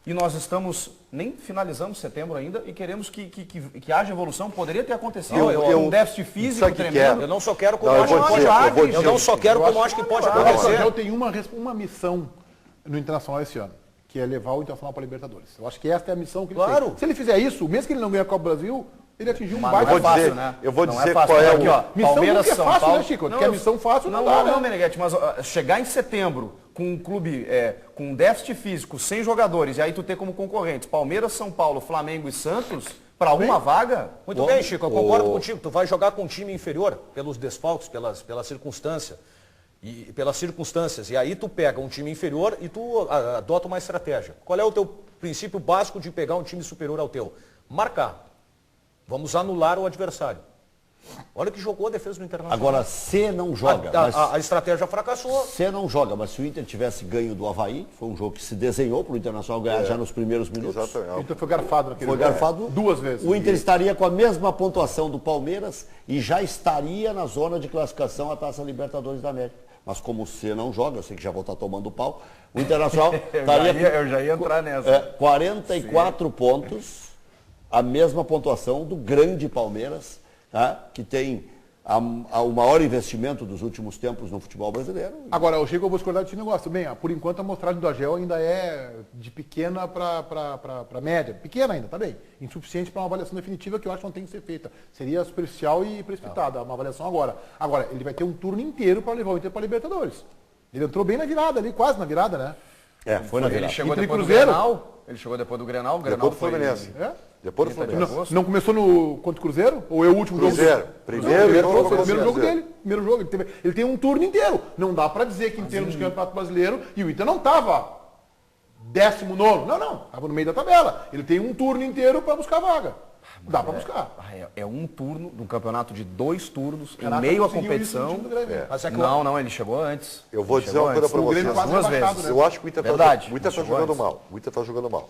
e nós nem finalizamos setembro ainda e queremos que haja evolução. Poderia ter acontecido. Um déficit físico tremendo. Eu não só quero como eu acho que pode acontecer. Eu tenho uma missão no Internacional esse ano, que é levar o Internacional para a Libertadores. Eu acho que essa é a missão que ele tem. Se ele fizer isso, mesmo que ele não ganhe a Copa do Brasil, ele atingiu um baita fácil, né? Eu vou dizer qual é aqui, ó. Missão Palmeiras, nunca é São fácil, Paulo. né, Chico? Porque a missão fácil não dá, não, Meneghete, mas chegar em setembro com um clube com déficit físico, sem jogadores, e aí tu ter como concorrentes Palmeiras, São Paulo, Flamengo e Santos, para uma vaga... Muito bem, Chico, eu concordo contigo. Tu vai jogar com um time inferior, pelos desfalques, pela circunstância. E pelas circunstâncias. E aí tu pega um time inferior e tu adota uma estratégia. Qual é o teu princípio básico de pegar um time superior ao teu? Marcar. Vamos anular o adversário. Olha que jogou a defesa do Internacional. Agora, se não joga... A estratégia fracassou. Se não joga, mas se o Inter tivesse ganho do Avaí, foi um jogo que se desenhou para o Internacional ganhar já nos primeiros minutos. Exatamente. O Inter foi garfado naquele jogo. Foi garfado 2 vezes. O Inter estaria com a mesma pontuação do Palmeiras e já estaria na zona de classificação à Taça Libertadores da América. Mas como você não joga, eu sei que já vou estar tomando pau, o Internacional estaria... eu já ia entrar nessa. 44 pontos, a mesma pontuação do grande Palmeiras, tá? Que tem o maior investimento dos últimos tempos no futebol brasileiro. Agora, eu chego, eu vou discordar desse negócio. Bem, por enquanto a amostragem do Argel ainda é de pequena para média. Pequena ainda, tá bem. Insuficiente para uma avaliação definitiva que eu acho que não tem que ser feita. Seria superficial e precipitada uma avaliação agora. Agora, ele vai ter um turno inteiro para levar o Inter para a Libertadores. Ele entrou bem na virada ali, quase na virada, né? Foi na virada. Ele chegou depois do Grenal. Ele chegou depois do Grenal. O Grenal depois do Fluminense. Depois do Fluminense. Não começou contra o Cruzeiro? Ou é o último jogo? Primeiro jogo dele. Primeiro jogo. Ele tem um turno inteiro. Não dá para dizer que em termos de Campeonato Brasileiro, e o Inter não estava 19º. Não. Estava no meio da tabela. Ele tem um turno inteiro para buscar a vaga. Dá para buscar. É um turno, de um campeonato de 2 turnos, em meio à competição. Não, ele chegou antes. Eu vou dizer uma coisa para vocês. 2 vezes. Eu acho que o Inter está jogando mal. O Inter está jogando mal.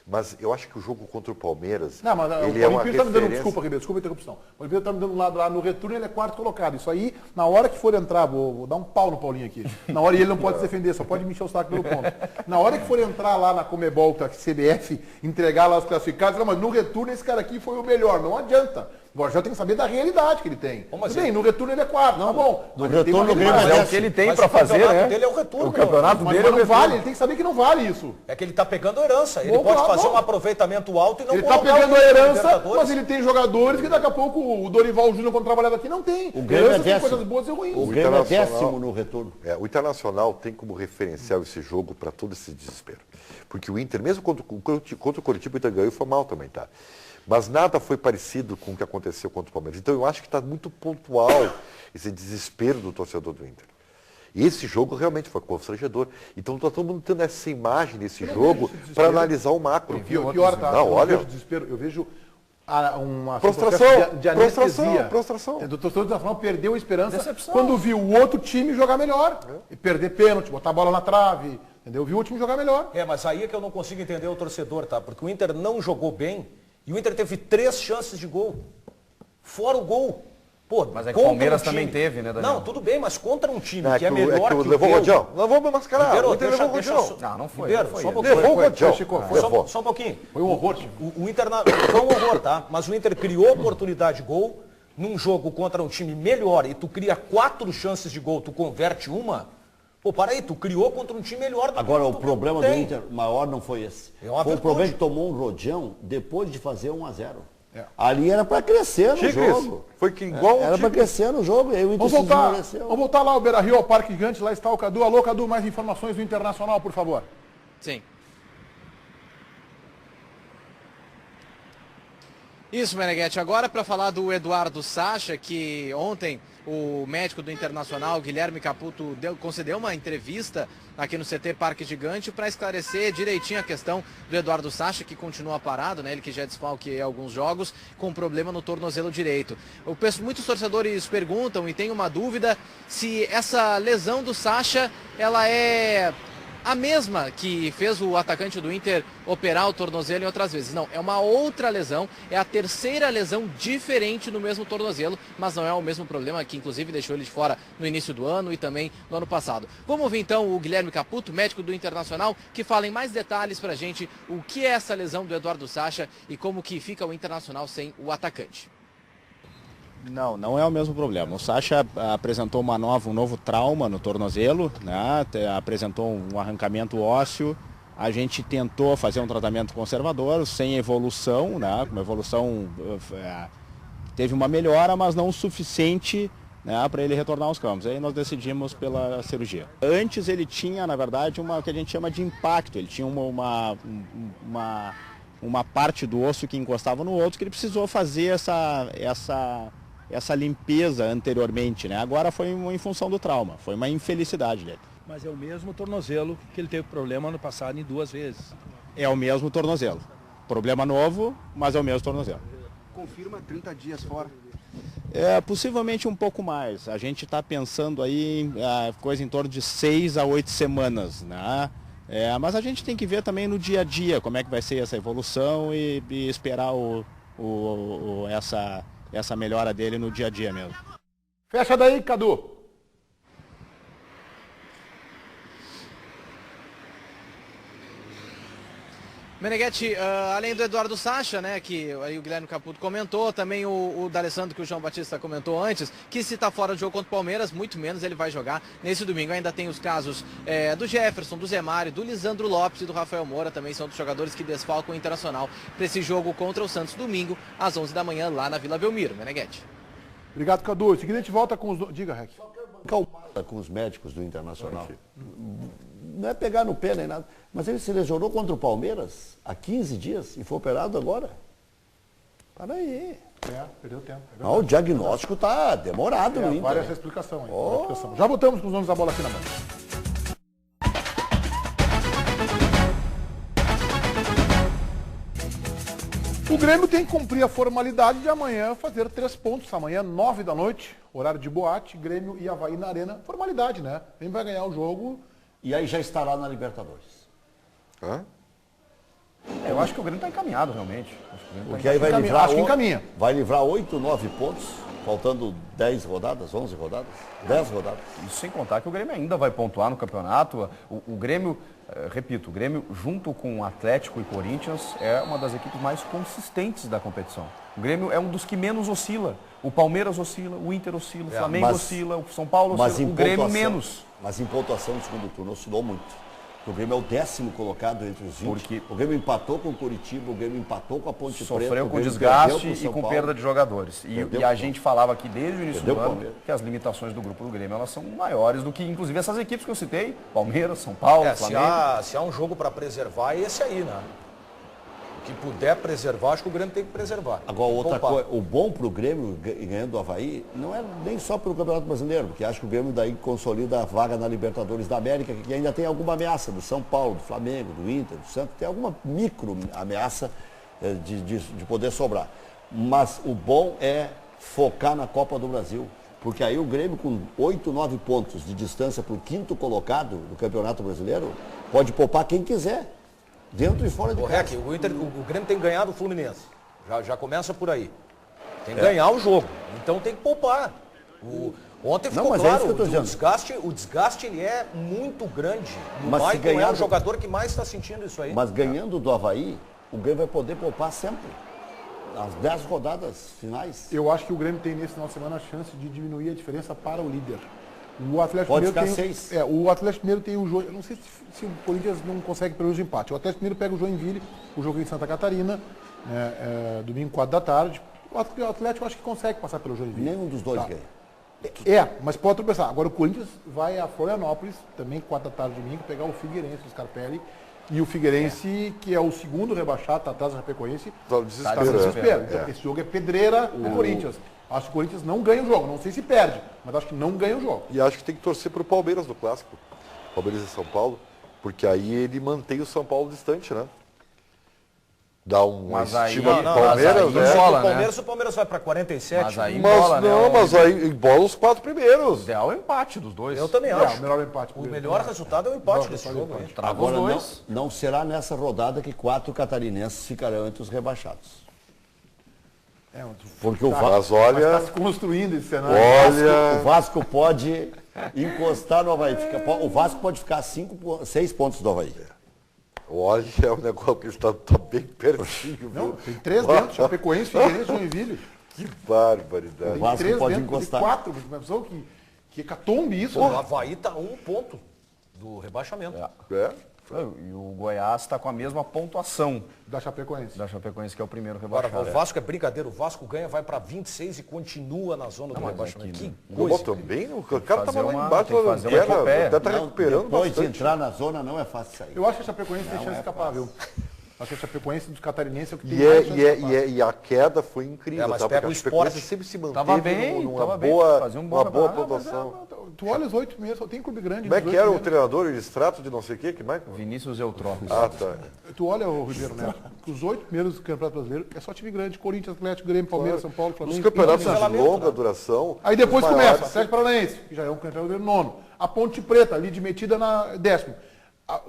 Mas eu acho que o jogo contra o Palmeiras... Não, mas ele o Olimpíada está me dando... Desculpa, Ribeiro, desculpa a interrupção. O Olimpíada está me dando um lado lá no retorno, ele é 4º colocado. Isso aí, na hora que for entrar, vou dar um pau no Paulinho aqui. Na hora, e ele não pode se defender, só pode me encher o saco pelo ponto. Na hora que for entrar lá na Comebol, que a CBF, entregar lá os classificados, não, mas no retorno esse cara aqui foi o melhor. Não adianta. O Varjel tem que saber da realidade que ele tem. Mas Tudo bem, no retorno ele é quarto, tá bom. No retorno o Grêmio Mas é o que ele tem para fazer, né? O campeonato dele é o retorno. O campeonato Mas dele é o não vale, retorno. ele tem que saber que não vale isso. É que ele tá pegando herança. Ele Bom, pode claro, fazer bom. um aproveitamento alto e não Ele tá colocar pegando o a herança, Libertadores. mas ele tem jogadores que daqui a pouco o Dorival Júnior, quando trabalhava aqui, não tem. O Grêmio Herança é tem décimo. coisas boas e ruins. O Grêmio é Internacional. 10º no retorno. O Internacional tem como referencial esse jogo para todo esse desespero. Porque o Inter, mesmo contra o Coritiba, o Inter ganhou e foi mal também, tá? Mas nada foi parecido com o que aconteceu contra o Palmeiras. Então eu acho que está muito pontual esse desespero do torcedor do Inter. E esse jogo realmente foi constrangedor. Então está todo mundo tendo essa imagem desse jogo para analisar o macro. Pior, tá? Não, olha. Eu vejo desespero, eu vejo uma Prostração, processo de anestesia. prostração. Do torcedor do Internacional perdeu a esperança Decepção. quando viu o outro time jogar melhor. E perder pênalti, botar a bola na trave. Entendeu? Viu o time jogar melhor. Mas aí é que eu não consigo entender o torcedor, tá? Porque o Inter não jogou bem e o Inter teve 3 chances de gol. Fora o gol. Pô, Mas é que o Palmeiras também teve, né, Daniel? Não, tudo bem, mas contra um time Não, que é melhor que o levou o teu... Rodião. Não vamos mascarar. Ribeiro, O Inter levou o deixa Rodião. só- Não foi. Ribeiro, Não foi só um ele. pouquinho. Levou o Rodião. Só um pouquinho. Foi um horror. O Inter foi um horror, tá? Mas o Inter criou oportunidade de gol num jogo contra um time melhor e tu cria 4 chances de gol, tu converte uma. Pô, para aí, tu criou contra um time melhor. Agora, o tu problema do tem. Inter maior não foi esse. É uma Foi o virtude. problema que tomou um Rodião depois de fazer 1-0. Ali era para crescer no Tigres, jogo. foi que igual o Era para Tigres. crescer no jogo. E aí o Inter Vamos se voltar, lá ao Beira-Rio, ao Parque Gigante, lá está o Cadu. Alô, Cadu, mais informações do Internacional, por favor. Sim. Isso, Meneghetti. Agora para falar do Eduardo Sacha, que ontem o médico do Internacional, Guilherme Caputo, concedeu uma entrevista aqui no CT Parque Gigante para esclarecer direitinho a questão do Eduardo Sacha, que continua parado, né? Ele que já desfalque em alguns jogos, com problema no tornozelo direito. Muitos torcedores perguntam e têm uma dúvida se essa lesão do Sacha, ela é a mesma que fez o atacante do Inter operar o tornozelo em outras vezes. Não, é uma outra lesão, é a terceira lesão diferente no mesmo tornozelo, mas não é o mesmo problema que inclusive deixou ele de fora no início do ano e também no ano passado. Vamos ouvir então o Guilherme Caputo, médico do Internacional, que fala em mais detalhes pra gente o que é essa lesão do Eduardo Sacha e como que fica o Internacional sem o atacante. Não é o mesmo problema. O Sacha apresentou um novo trauma no tornozelo, né? Apresentou um arrancamento ósseo. A gente tentou fazer um tratamento conservador, sem evolução, né? Uma evolução teve uma melhora, mas não o suficiente, né, para ele retornar aos campos. Aí nós decidimos pela cirurgia. Antes ele tinha, na verdade, o que a gente chama de impacto. Ele tinha uma parte do osso que encostava no outro, que ele precisou fazer essa limpeza anteriormente, né? Agora foi em função do trauma, foi uma infelicidade dele. Mas é o mesmo tornozelo que ele teve problema ano passado em 2 vezes. É o mesmo tornozelo. Problema novo, mas é o mesmo tornozelo. Confirma 30 dias fora. Possivelmente um pouco mais. A gente está pensando aí em coisa em torno de 6 a 8 semanas, né? Mas a gente tem que ver também no dia a dia como é que vai ser essa evolução e esperar essa melhora dele no dia a dia mesmo. Fecha daí, Cadu. Meneghetti, além do Eduardo Sacha, né, que aí o Guilherme Caputo comentou, também o D'Alessandro, que o João Batista comentou antes, que se está fora do jogo contra o Palmeiras, muito menos ele vai jogar nesse domingo. Ainda tem os casos do Jefferson, do Zé Mário, do Lisandro Lopes e do Rafael Moura, também são dos jogadores que desfalcam o Internacional para esse jogo contra o Santos domingo, às 11 da manhã, lá na Vila Belmiro. Meneghetti. Obrigado, Cadu. Em seguida a gente volta com os... Diga, Rec. Calmada com os médicos do Internacional. Não é pegar no pé nem nada. Mas ele se lesionou contra o Palmeiras há 15 dias e foi operado agora. Para aí. Perdeu tempo. O diagnóstico está demorado no Inter. Vale essa explicação aí. Já voltamos com os nomes da bola aqui na mão. O Grêmio tem que cumprir a formalidade de amanhã fazer 3 pontos. Amanhã, 9 da noite, horário de boate, Grêmio e Avaí na Arena. Formalidade, né? O Grêmio vai ganhar o jogo. E aí já estará na Libertadores. Eu acho que o Grêmio está encaminhado realmente. Porque aí vai livrar 8, 9 pontos Faltando 10 rodadas, 11 rodadas, 10 rodadas. Isso sem contar que o Grêmio ainda vai pontuar no campeonato. O Grêmio, repito, o Grêmio junto com o Atlético e Corinthians é uma das equipes mais consistentes da competição. O Grêmio é um dos que menos oscila. O Palmeiras oscila, o Inter oscila, o Flamengo oscila, o São Paulo oscila, o Grêmio menos. Mas em pontuação no segundo turno oscilou muito. O Grêmio é o 10º colocado entre os 20. Porque o Grêmio empatou com o Curitiba, o Grêmio empatou com a Ponte Preta. Sofreu com desgaste e com perda de jogadores. E a gente falava aqui desde o início do ano que as limitações do grupo do Grêmio elas são maiores do que, inclusive, essas equipes que eu citei. Palmeiras, São Paulo, Flamengo. Se há um jogo para preservar, é esse aí, né? O que puder preservar, acho que o Grêmio tem que preservar. Agora, outra coisa, o bom para o Grêmio, ganhando o Avaí, não é nem só pelo Campeonato Brasileiro, porque acho que o Grêmio daí consolida a vaga na Libertadores da América, que ainda tem alguma ameaça do São Paulo, do Flamengo, do Inter, do Santos, tem alguma micro ameaça de poder sobrar. Mas o bom é focar na Copa do Brasil, porque aí o Grêmio, com 8, 9 pontos de distância para o 5º colocado do Campeonato Brasileiro, pode poupar quem quiser. Dentro e fora de casa. O Grêmio tem que ganhar do Fluminense. Já começa por aí. Tem que ganhar o jogo. Então tem que poupar. Ontem ficou claro, o desgaste ele é muito grande. O Maicon é o jogador que mais está sentindo isso aí. Mas ganhando do Avaí, o Grêmio vai poder poupar sempre. As 10 rodadas finais. Eu acho que o Grêmio tem nesse final de semana a chance de diminuir a diferença para o líder. O Atlético Pode ficar 6. O Atlético Mineiro tem o jogo. Eu não sei se o Corinthians não consegue pelo de empate. O Atlético Mineiro pega o Joinville, o jogo em Santa Catarina, domingo 4 da tarde. O Atlético acho que consegue passar pelo Joinville. Nenhum dos dois ganha. Mas pode tropeçar. Agora o Corinthians vai a Florianópolis, também 4 da tarde domingo, pegar o Figueirense, o Scarpelli. E o Figueirense, que é o segundo rebaixado, está atrás do Chapecoense, está desespero. Então, esse jogo é pedreira do Corinthians. Acho que o Corinthians não ganha o jogo. Não sei se perde, mas acho que não ganha o jogo. E acho que tem que torcer para o Palmeiras no Clássico. Palmeiras e São Paulo. Porque aí ele mantém o São Paulo distante, né? Dá uma estima pro Palmeiras, né? O Palmeiras vai para 47. Mas aí mas aí embola os 4 primeiros. O ideal é o empate dos dois. Eu também acho. O melhor resultado é o empate desse jogo. Agora não será nessa rodada que 4 catarinenses ficarão entre os rebaixados. Porque o Vasco está se construindo esse cenário. O Vasco pode encostar no Avaí. O Vasco pode ficar 6 pontos do Avaí. Olha, é um negócio que está bem pertinho. Não, tem 3 dentro, Chapecoense, Figueirense, Joinville. Que barbaridade. O Vasco pode encostar. 4, que hecatombe isso. O Avaí está a 1 ponto do rebaixamento. E o Goiás está com a mesma pontuação da Chapecoense. Que é o primeiro rebaixado. Agora, o Vasco é brincadeira. O Vasco ganha, vai para 26 e continua na zona do rebaixamento. Que coisa. Também, o cara estava lá embaixo, até está recuperando depois de entrar na zona não é fácil sair. Eu acho que a Chapecoense tem chance de escapar, viu? Acho que a Chapecoense dos catarinenses é o que tem mais chance de escapar. E a queda foi incrível, mas porque a Chapecoense sempre se manteve numa boa pontuação. Tu olha os 8 primeiros, só tem clube grande. Como é que era o treinador, o extrato de não sei o quê? Vinícius Eutrópio. Ah, tá. Tu olha, o Ribeiro Neto, os 8 primeiros do Campeonato Brasileiro é só time grande. Corinthians, Atlético, Grêmio, Palmeiras, São Paulo, Flamengo. Os campeonatos de longa duração. Aí depois começa, Atlético Paranaense, que já é um campeão brasileiro 9º. A Ponte Preta, ali de metida na 10º.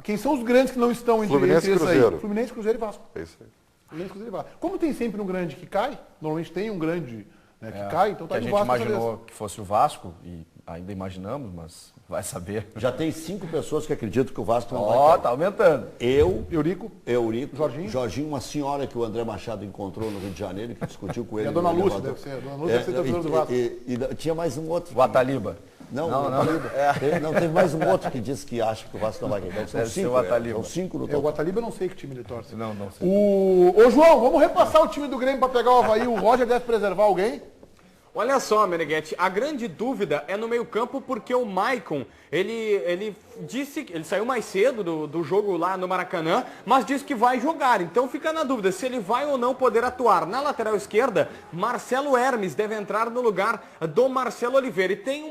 Quem são os grandes que não estão entre esses aí? Fluminense, Cruzeiro e Vasco. É isso aí. Fluminense, Cruzeiro e Vasco. Como tem sempre um grande que cai, normalmente tem um grande que cai, então tá no Vasco. A gente imaginou que fosse o Vasco, e ainda imaginamos, mas vai saber. Já tem 5 pessoas que acreditam que o Vasco não vai cair. Tá aumentando. Eurico, Jorginho, uma senhora que o André Machado encontrou no Rio de Janeiro, que discutiu com ele. E a Dona Lúcia, deve ser. A Dona Lúcia deve ser torcedora do Vasco. E tinha mais um outro. O Ataliba. Não. Teve mais um outro que disse que acha que o Vasco não vai cair. São 5 no total. O Ataliba eu não sei que time ele torce. Não sei. Ô João, vamos repassar o time do Grêmio para pegar o Avaí. O Roger deve preservar alguém? Olha só, Meneghetti, a grande dúvida é no meio-campo porque o Maicon, ele disse que ele saiu mais cedo do jogo lá no Maracanã, mas disse que vai jogar. Então fica na dúvida se ele vai ou não poder atuar. Na lateral esquerda, Marcelo Hermes deve entrar no lugar do Marcelo Oliveira. E tem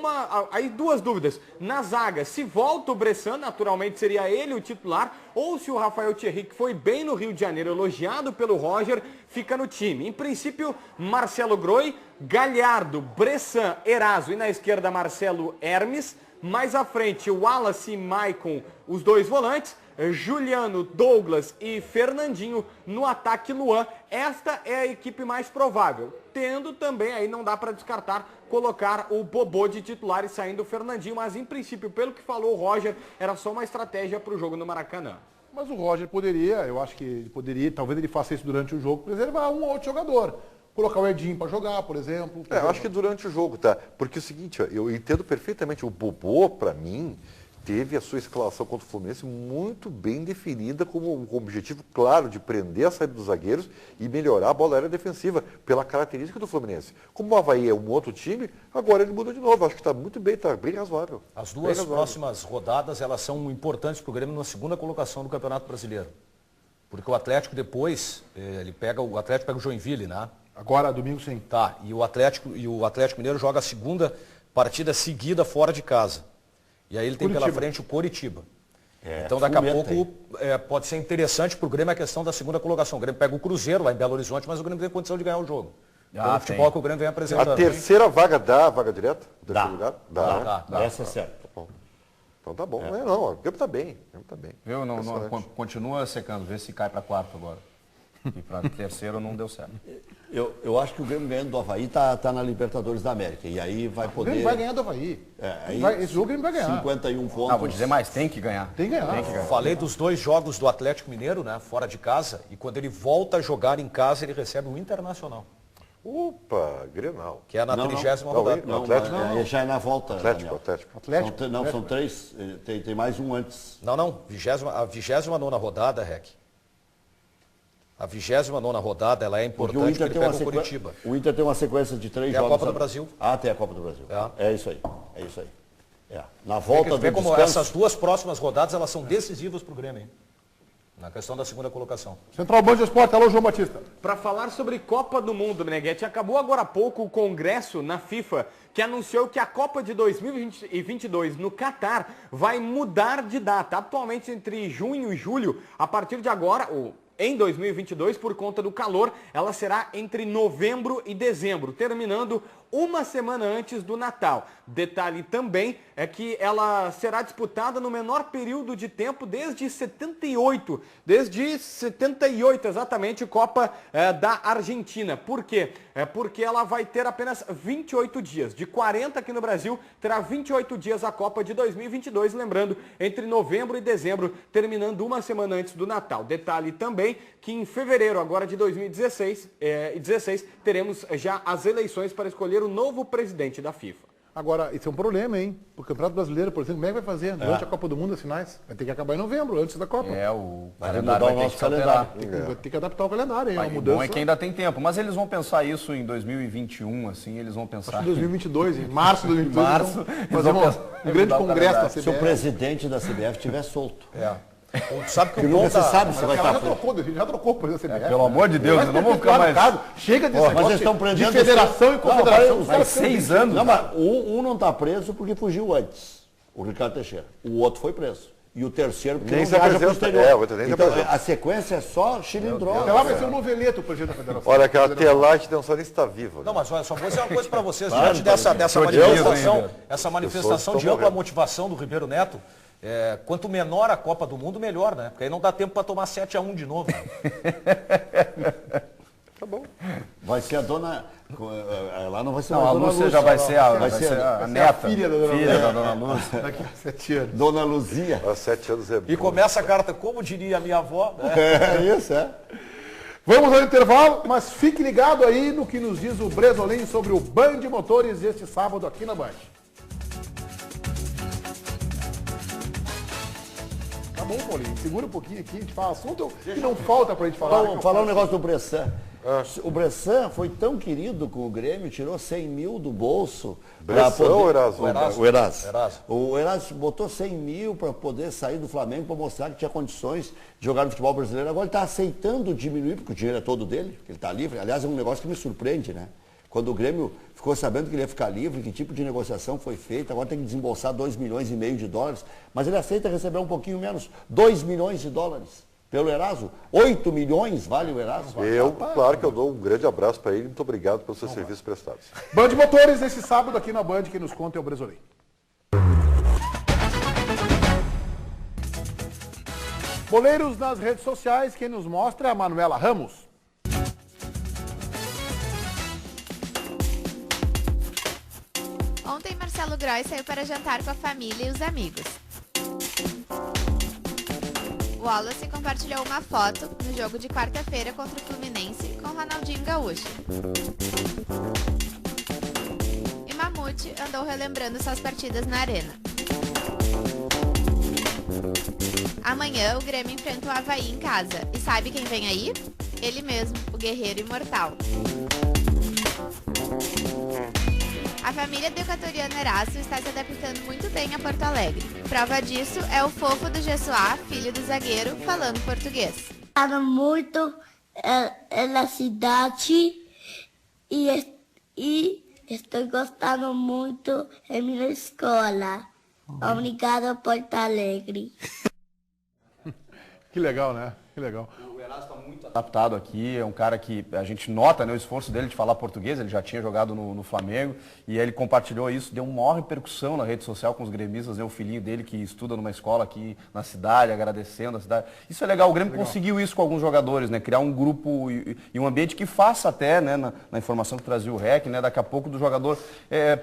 aí 2 dúvidas. Na zaga, se volta o Bressan, naturalmente seria ele o titular, ou se o Rafael Thierry, que foi bem no Rio de Janeiro, elogiado pelo Roger, fica no time. Em princípio, Marcelo Groi, Galhardo, Bressan, Eraso e na esquerda Marcelo Hermes. Mais à frente, o Wallace e Maicon, os 2 volantes. Juliano, Douglas e Fernandinho, no ataque Luan. Esta é a equipe mais provável, tendo também, aí não dá para descartar, colocar o Bobô de titular e saindo o Fernandinho, mas em princípio, pelo que falou o Roger, era só uma estratégia para o jogo no Maracanã. Mas o Roger poderia, eu acho que ele poderia, talvez ele faça isso durante o jogo, preservar um ou outro jogador. Colocar o Edinho para jogar, por exemplo. Eu acho que durante o jogo, tá? Porque é o seguinte, ó, eu entendo perfeitamente, o Bobô, para mim, teve a sua escalação contra o Fluminense muito bem definida, com um objetivo claro de prender a saída dos zagueiros e melhorar a bola aérea defensiva, pela característica do Fluminense. Como o Avaí é um outro time, agora ele muda de novo. Acho que está muito bem, está bem razoável. As duas próximas rodadas, elas são importantes para o Grêmio na segunda colocação do Campeonato Brasileiro. Porque o Atlético depois, o Atlético pega o Joinville, né? Agora, domingo sim. Tá, e o Atlético Mineiro joga a segunda partida seguida fora de casa. E aí ele tem pela frente o Coritiba. Então daqui a pouco pode ser interessante para o Grêmio a questão da segunda colocação. O Grêmio pega o Cruzeiro lá em Belo Horizonte, mas o Grêmio tem condição de ganhar o jogo. Pelo futebol que o Grêmio vem apresentando. A terceira vaga dá a vaga direta? Dá. Dá. Essa é certa. Então tá bom. Não, o Grêmio tá bem. Viu? Não, continua secando, vê se cai para quarto agora. E para terceiro não deu certo. Eu acho que o Grêmio ganhando do Avaí tá na Libertadores da América. E aí vai poder... O Grêmio vai ganhar do Avaí. Esse jogo o Grêmio vai ganhar. 51 pontos. Vou dizer mais, tem que ganhar. Tem que ganhar. Falei dos dois jogos do Atlético Mineiro, né, fora de casa, e quando ele volta a jogar em casa, ele recebe o Internacional. Opa, Grenal. Que é na 30ª rodada. Não, já é na volta. Atlético. São três, tem mais um antes. Não, a 29ª rodada, Rec. A 29ª rodada, ela é importante porque ele pega o Coritiba. O Inter tem uma sequência de 3 jogos. Tem a Copa do Brasil. Tem a Copa do Brasil. É isso aí. Na volta do como descanso... essas duas próximas rodadas, elas são decisivas para o Grêmio, hein? Na questão da segunda colocação. Central Band Esporte, alô João Batista. Para falar sobre Copa do Mundo, Meneghetti, acabou agora há pouco o congresso na FIFA que anunciou que a Copa de 2022 no Catar vai mudar de data. Atualmente entre junho e julho, a partir de agora, em 2022, por conta do calor, ela será entre novembro e dezembro, terminando uma semana antes do Natal. Detalhe também é que ela será disputada no menor período de tempo desde 78. Desde 78, exatamente, Copa da Argentina. Por quê? Porque ela vai ter apenas 28 dias. De 40 aqui no Brasil, terá 28 dias a Copa de 2022, lembrando, entre novembro e dezembro, terminando uma semana antes do Natal. Detalhe também que em fevereiro agora de 2016, teremos já as eleições para escolher o novo presidente da FIFA. Agora, isso é um problema, hein? O Campeonato Brasileiro, por exemplo, como é que vai fazer durante a Copa do Mundo as finais? Vai ter que acabar em novembro, antes da Copa. O calendário vai ter que se alterar. Vai ter que adaptar o calendário, hein? O bom é que ainda tem tempo, mas eles vão pensar isso em 2021, assim, eles vão pensar... Acho que 2022, em março de 2022. Fazer um grande congresso da CBF. Se o presidente da CBF estiver solto. Sabe que você sabe se vai estar já trocou o presidente da CBF. Pelo amor de Deus, eu não vou ficar mais... Chega desse mas eles estão prendendo de federação e confederação. Faz 6 anos. Não, mas um não está preso porque fugiu antes, o Ricardo Teixeira. O outro foi preso. E o terceiro porque nem não viaja para o exterior. Então, a sequência é só chilindró. Até lá vai ser um noveleto o presidente da federação. Olha, aquela Telite não sabe nem se está viva. Não, mas olha, só vou dizer uma coisa para vocês, diante dessa manifestação de ampla motivação do Ribeiro Neto, quanto menor a Copa do Mundo, melhor, né? Porque aí não dá tempo para tomar 7-1 de novo. Tá bom. Vai ser a dona... Lá não vai ser a Lúcia já vai ser a neta. A filha da dona Lúcia. Daqui a 7 anos. Dona Luzia. Há 7 anos E começa a carta, como diria a minha avó. Isso. Vamos ao intervalo, mas fique ligado aí no que nos diz o Bresolim sobre o Band Motores este sábado aqui na Band. Tá bom, Paulinho, segura um pouquinho aqui, a gente fala assunto que não falta pra gente falar. Vamos falar um negócio do Bressan. O Bressan foi tão querido com o Grêmio, tirou 100 mil do bolso. Bressan ou Eraso? O Eraso botou 100 mil para poder sair do Flamengo, para mostrar que tinha condições de jogar no futebol brasileiro. Agora ele está aceitando diminuir, porque o dinheiro é todo dele, ele está livre. Aliás, é um negócio que me surpreende, né? Quando o Grêmio ficou sabendo que ele ia ficar livre, que tipo de negociação foi feita, agora tem que desembolsar 2,5 milhões de dólares, mas ele aceita receber um pouquinho menos, 2 milhões de dólares. Pelo Eraso? 8 milhões vale o Eraso? Claro que eu dou um grande abraço para ele. Muito obrigado pelos seus serviços prestados. Band Motores, esse sábado aqui na Band, quem nos conta é o Bresolim. Boleiros nas redes sociais, quem nos mostra é a Manuela Ramos. Ontem, Marcelo Groy saiu para jantar com a família e os amigos. Wallace compartilhou uma foto no jogo de quarta-feira contra o Fluminense com Ronaldinho Gaúcho. E Mamute andou relembrando suas partidas na arena. Amanhã o Grêmio enfrenta o Avaí em casa. E sabe quem vem aí? Ele mesmo, o Guerreiro Imortal. A família do equatoriano Erasto está se adaptando muito bem a Porto Alegre. Prova disso é o fofo do Jessuá, filho do zagueiro, falando português. Gosto muito na cidade e estou gostando muito da minha escola. Obrigado, Porto Alegre. Que legal, né? Que legal. O Erasto está muito adaptado aqui, é um cara que a gente nota, né, o esforço dele de falar português, ele já tinha jogado no Flamengo, e aí ele compartilhou isso, deu uma maior repercussão na rede social com os gremistas, né, o filhinho dele que estuda numa escola aqui na cidade, agradecendo a cidade. Isso é legal, o Grêmio conseguiu isso com alguns jogadores, né, criar um grupo e um ambiente que faça até, né, na informação que trazia o REC, né, daqui a pouco do jogador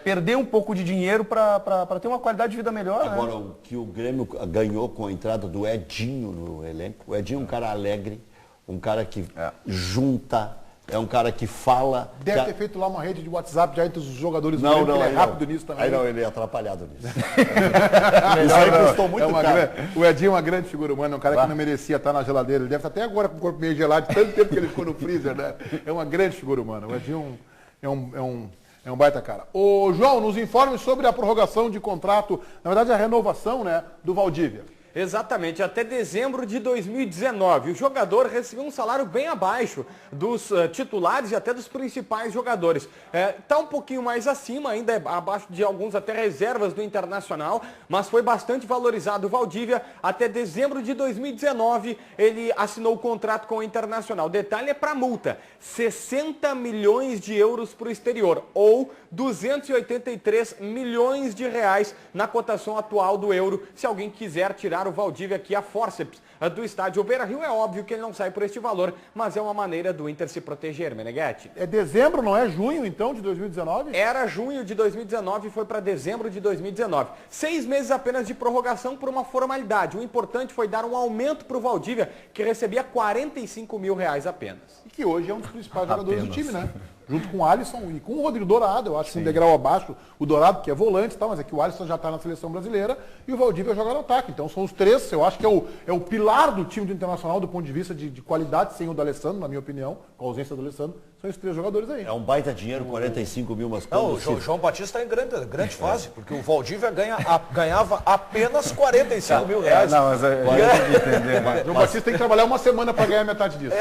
perder um pouco de dinheiro para ter uma qualidade de vida melhor. Agora, né? o que o Grêmio ganhou com a entrada do Edinho no elenco, o Edinho é um cara alegre, um cara que junta, é um cara que fala. Deve ter feito lá uma rede de WhatsApp já entre os jogadores do Não, Grêmio, não, ele é rápido nisso também. Aí não, ele é atrapalhado nisso. Isso aí custou muito caro. O Edinho é uma grande figura humana, é um cara que não merecia estar na geladeira. Ele deve estar até agora com o corpo meio gelado, de tanto tempo que ele ficou no freezer, né? É uma grande figura humana. O Edinho é um baita cara. Ô, João, nos informe sobre a prorrogação de contrato, na verdade a renovação, né, do Valdívia. Exatamente, até dezembro de 2019. O jogador recebeu um salário bem abaixo dos titulares e até dos principais jogadores. Está um pouquinho mais acima, ainda é abaixo de alguns até reservas do Internacional, mas foi bastante valorizado. O Valdívia, até dezembro de 2019, ele assinou o contrato com o Internacional. Detalhe é para multa, 60 milhões de euros para o exterior, ou 283 milhões de reais na cotação atual do euro, se alguém quiser tirar o Valdívia aqui a forceps do estádio Beira-Rio. É óbvio que ele não sai por este valor, mas é uma maneira do Inter se proteger, Meneghetti. É dezembro, não é junho, então, de 2019? Era junho de 2019 e foi para dezembro de 2019. 6 meses apenas de prorrogação por uma formalidade. O importante foi dar um aumento para o Valdívia, que recebia 45 mil reais apenas. E que hoje é um dos principais jogadores do time, né? Junto com o Alisson e com o Rodrigo Dourado, eu acho que um degrau abaixo, o Dourado, que é volante e tal, mas é que o Alisson já está na seleção brasileira e o Valdívia joga no ataque. Então são os três, eu acho que é o pilar do time do Internacional do ponto de vista de qualidade, sem o D'Alessandro, na minha opinião, com a ausência do D'Alessandro, são esses três jogadores aí. É um baita dinheiro, 45 mil, mas não, o João Batista está em grande fase, porque o Valdívia ganhava apenas 45 mil reais. Não, mas entender, o João Batista tem que trabalhar uma semana para ganhar metade disso.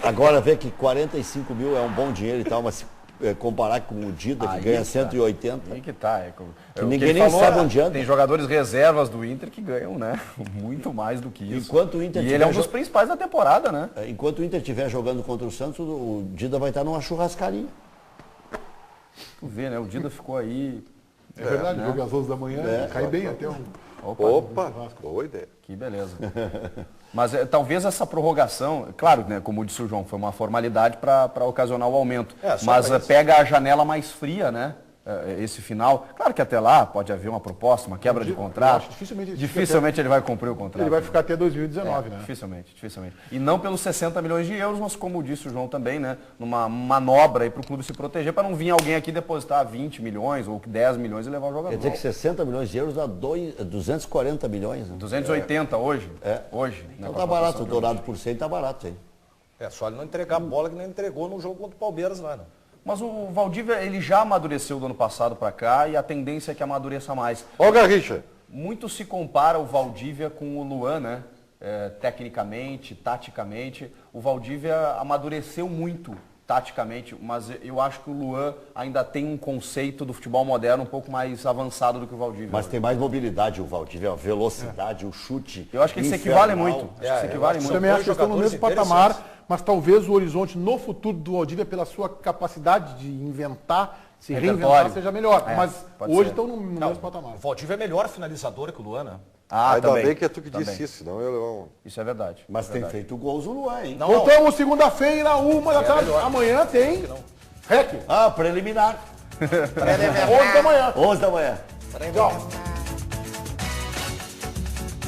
Agora vê que 45 mil é um bom dinheiro e tal, mas se comparar com o Dida, que ganha 180. Aí que tá. Que ninguém nem sabe onde anda. Tem jogadores reservas do Inter que ganham, né? Muito mais do que isso. Enquanto o Inter ele é um dos principais da temporada, né? Enquanto o Inter estiver jogando contra o Santos, o Dida vai estar numa churrascaria. Tu vê, né? O Dida ficou aí. É verdade, né? Jogo às 11 da manhã, cai bem até um. Opa, boa ideia. Que beleza. Mas talvez essa prorrogação, claro, né, como disse o João, foi uma formalidade para ocasionar o aumento. Mas pega a janela mais fria, né? Esse final. Claro que até lá pode haver uma proposta, uma quebra de contrato. Dificilmente ele vai cumprir o contrato. Ele vai ficar até 2019, né? Dificilmente. E não pelos 60 milhões de euros, mas como disse o João também, né? Numa manobra aí para o clube se proteger, para não vir alguém aqui depositar 20 milhões ou 10 milhões e levar o jogador. Quer dizer que 60 milhões de euros dá 240 milhões. Né? 280 hoje. Hoje. Então tá barato, o Dourado por 100 tá barato, hein? Só ele não entregar a bola que não entregou no jogo contra o Palmeiras lá, né? Mas o Valdívia, ele já amadureceu do ano passado para cá e a tendência é que amadureça mais. Ó, Garrincha. Muito se compara o Valdívia com o Luan, né? Tecnicamente, taticamente. O Valdívia amadureceu muito taticamente, mas eu acho que o Luan ainda tem um conceito do futebol moderno um pouco mais avançado do que o Valdívia. Mas tem mais mobilidade o Valdívia, a velocidade, o chute. Eu acho que eles se equivalem muito. Também acho que estão no mesmo patamar, mas talvez o horizonte no futuro do Valdívia, pela sua capacidade de inventar, se reinventar, seja melhor. Mas hoje estão no mesmo patamar. O Valdívia é melhor finalizador que o Luan, né? Ainda também, bem que é tu que também. disse isso, senão eu... Isso é verdade. Mas tem feito gols o Luan, hein? Voltamos segunda-feira, 1h. Amanhã tem... REC. Preliminar. 11 da manhã. 11 da manhã. Tchau.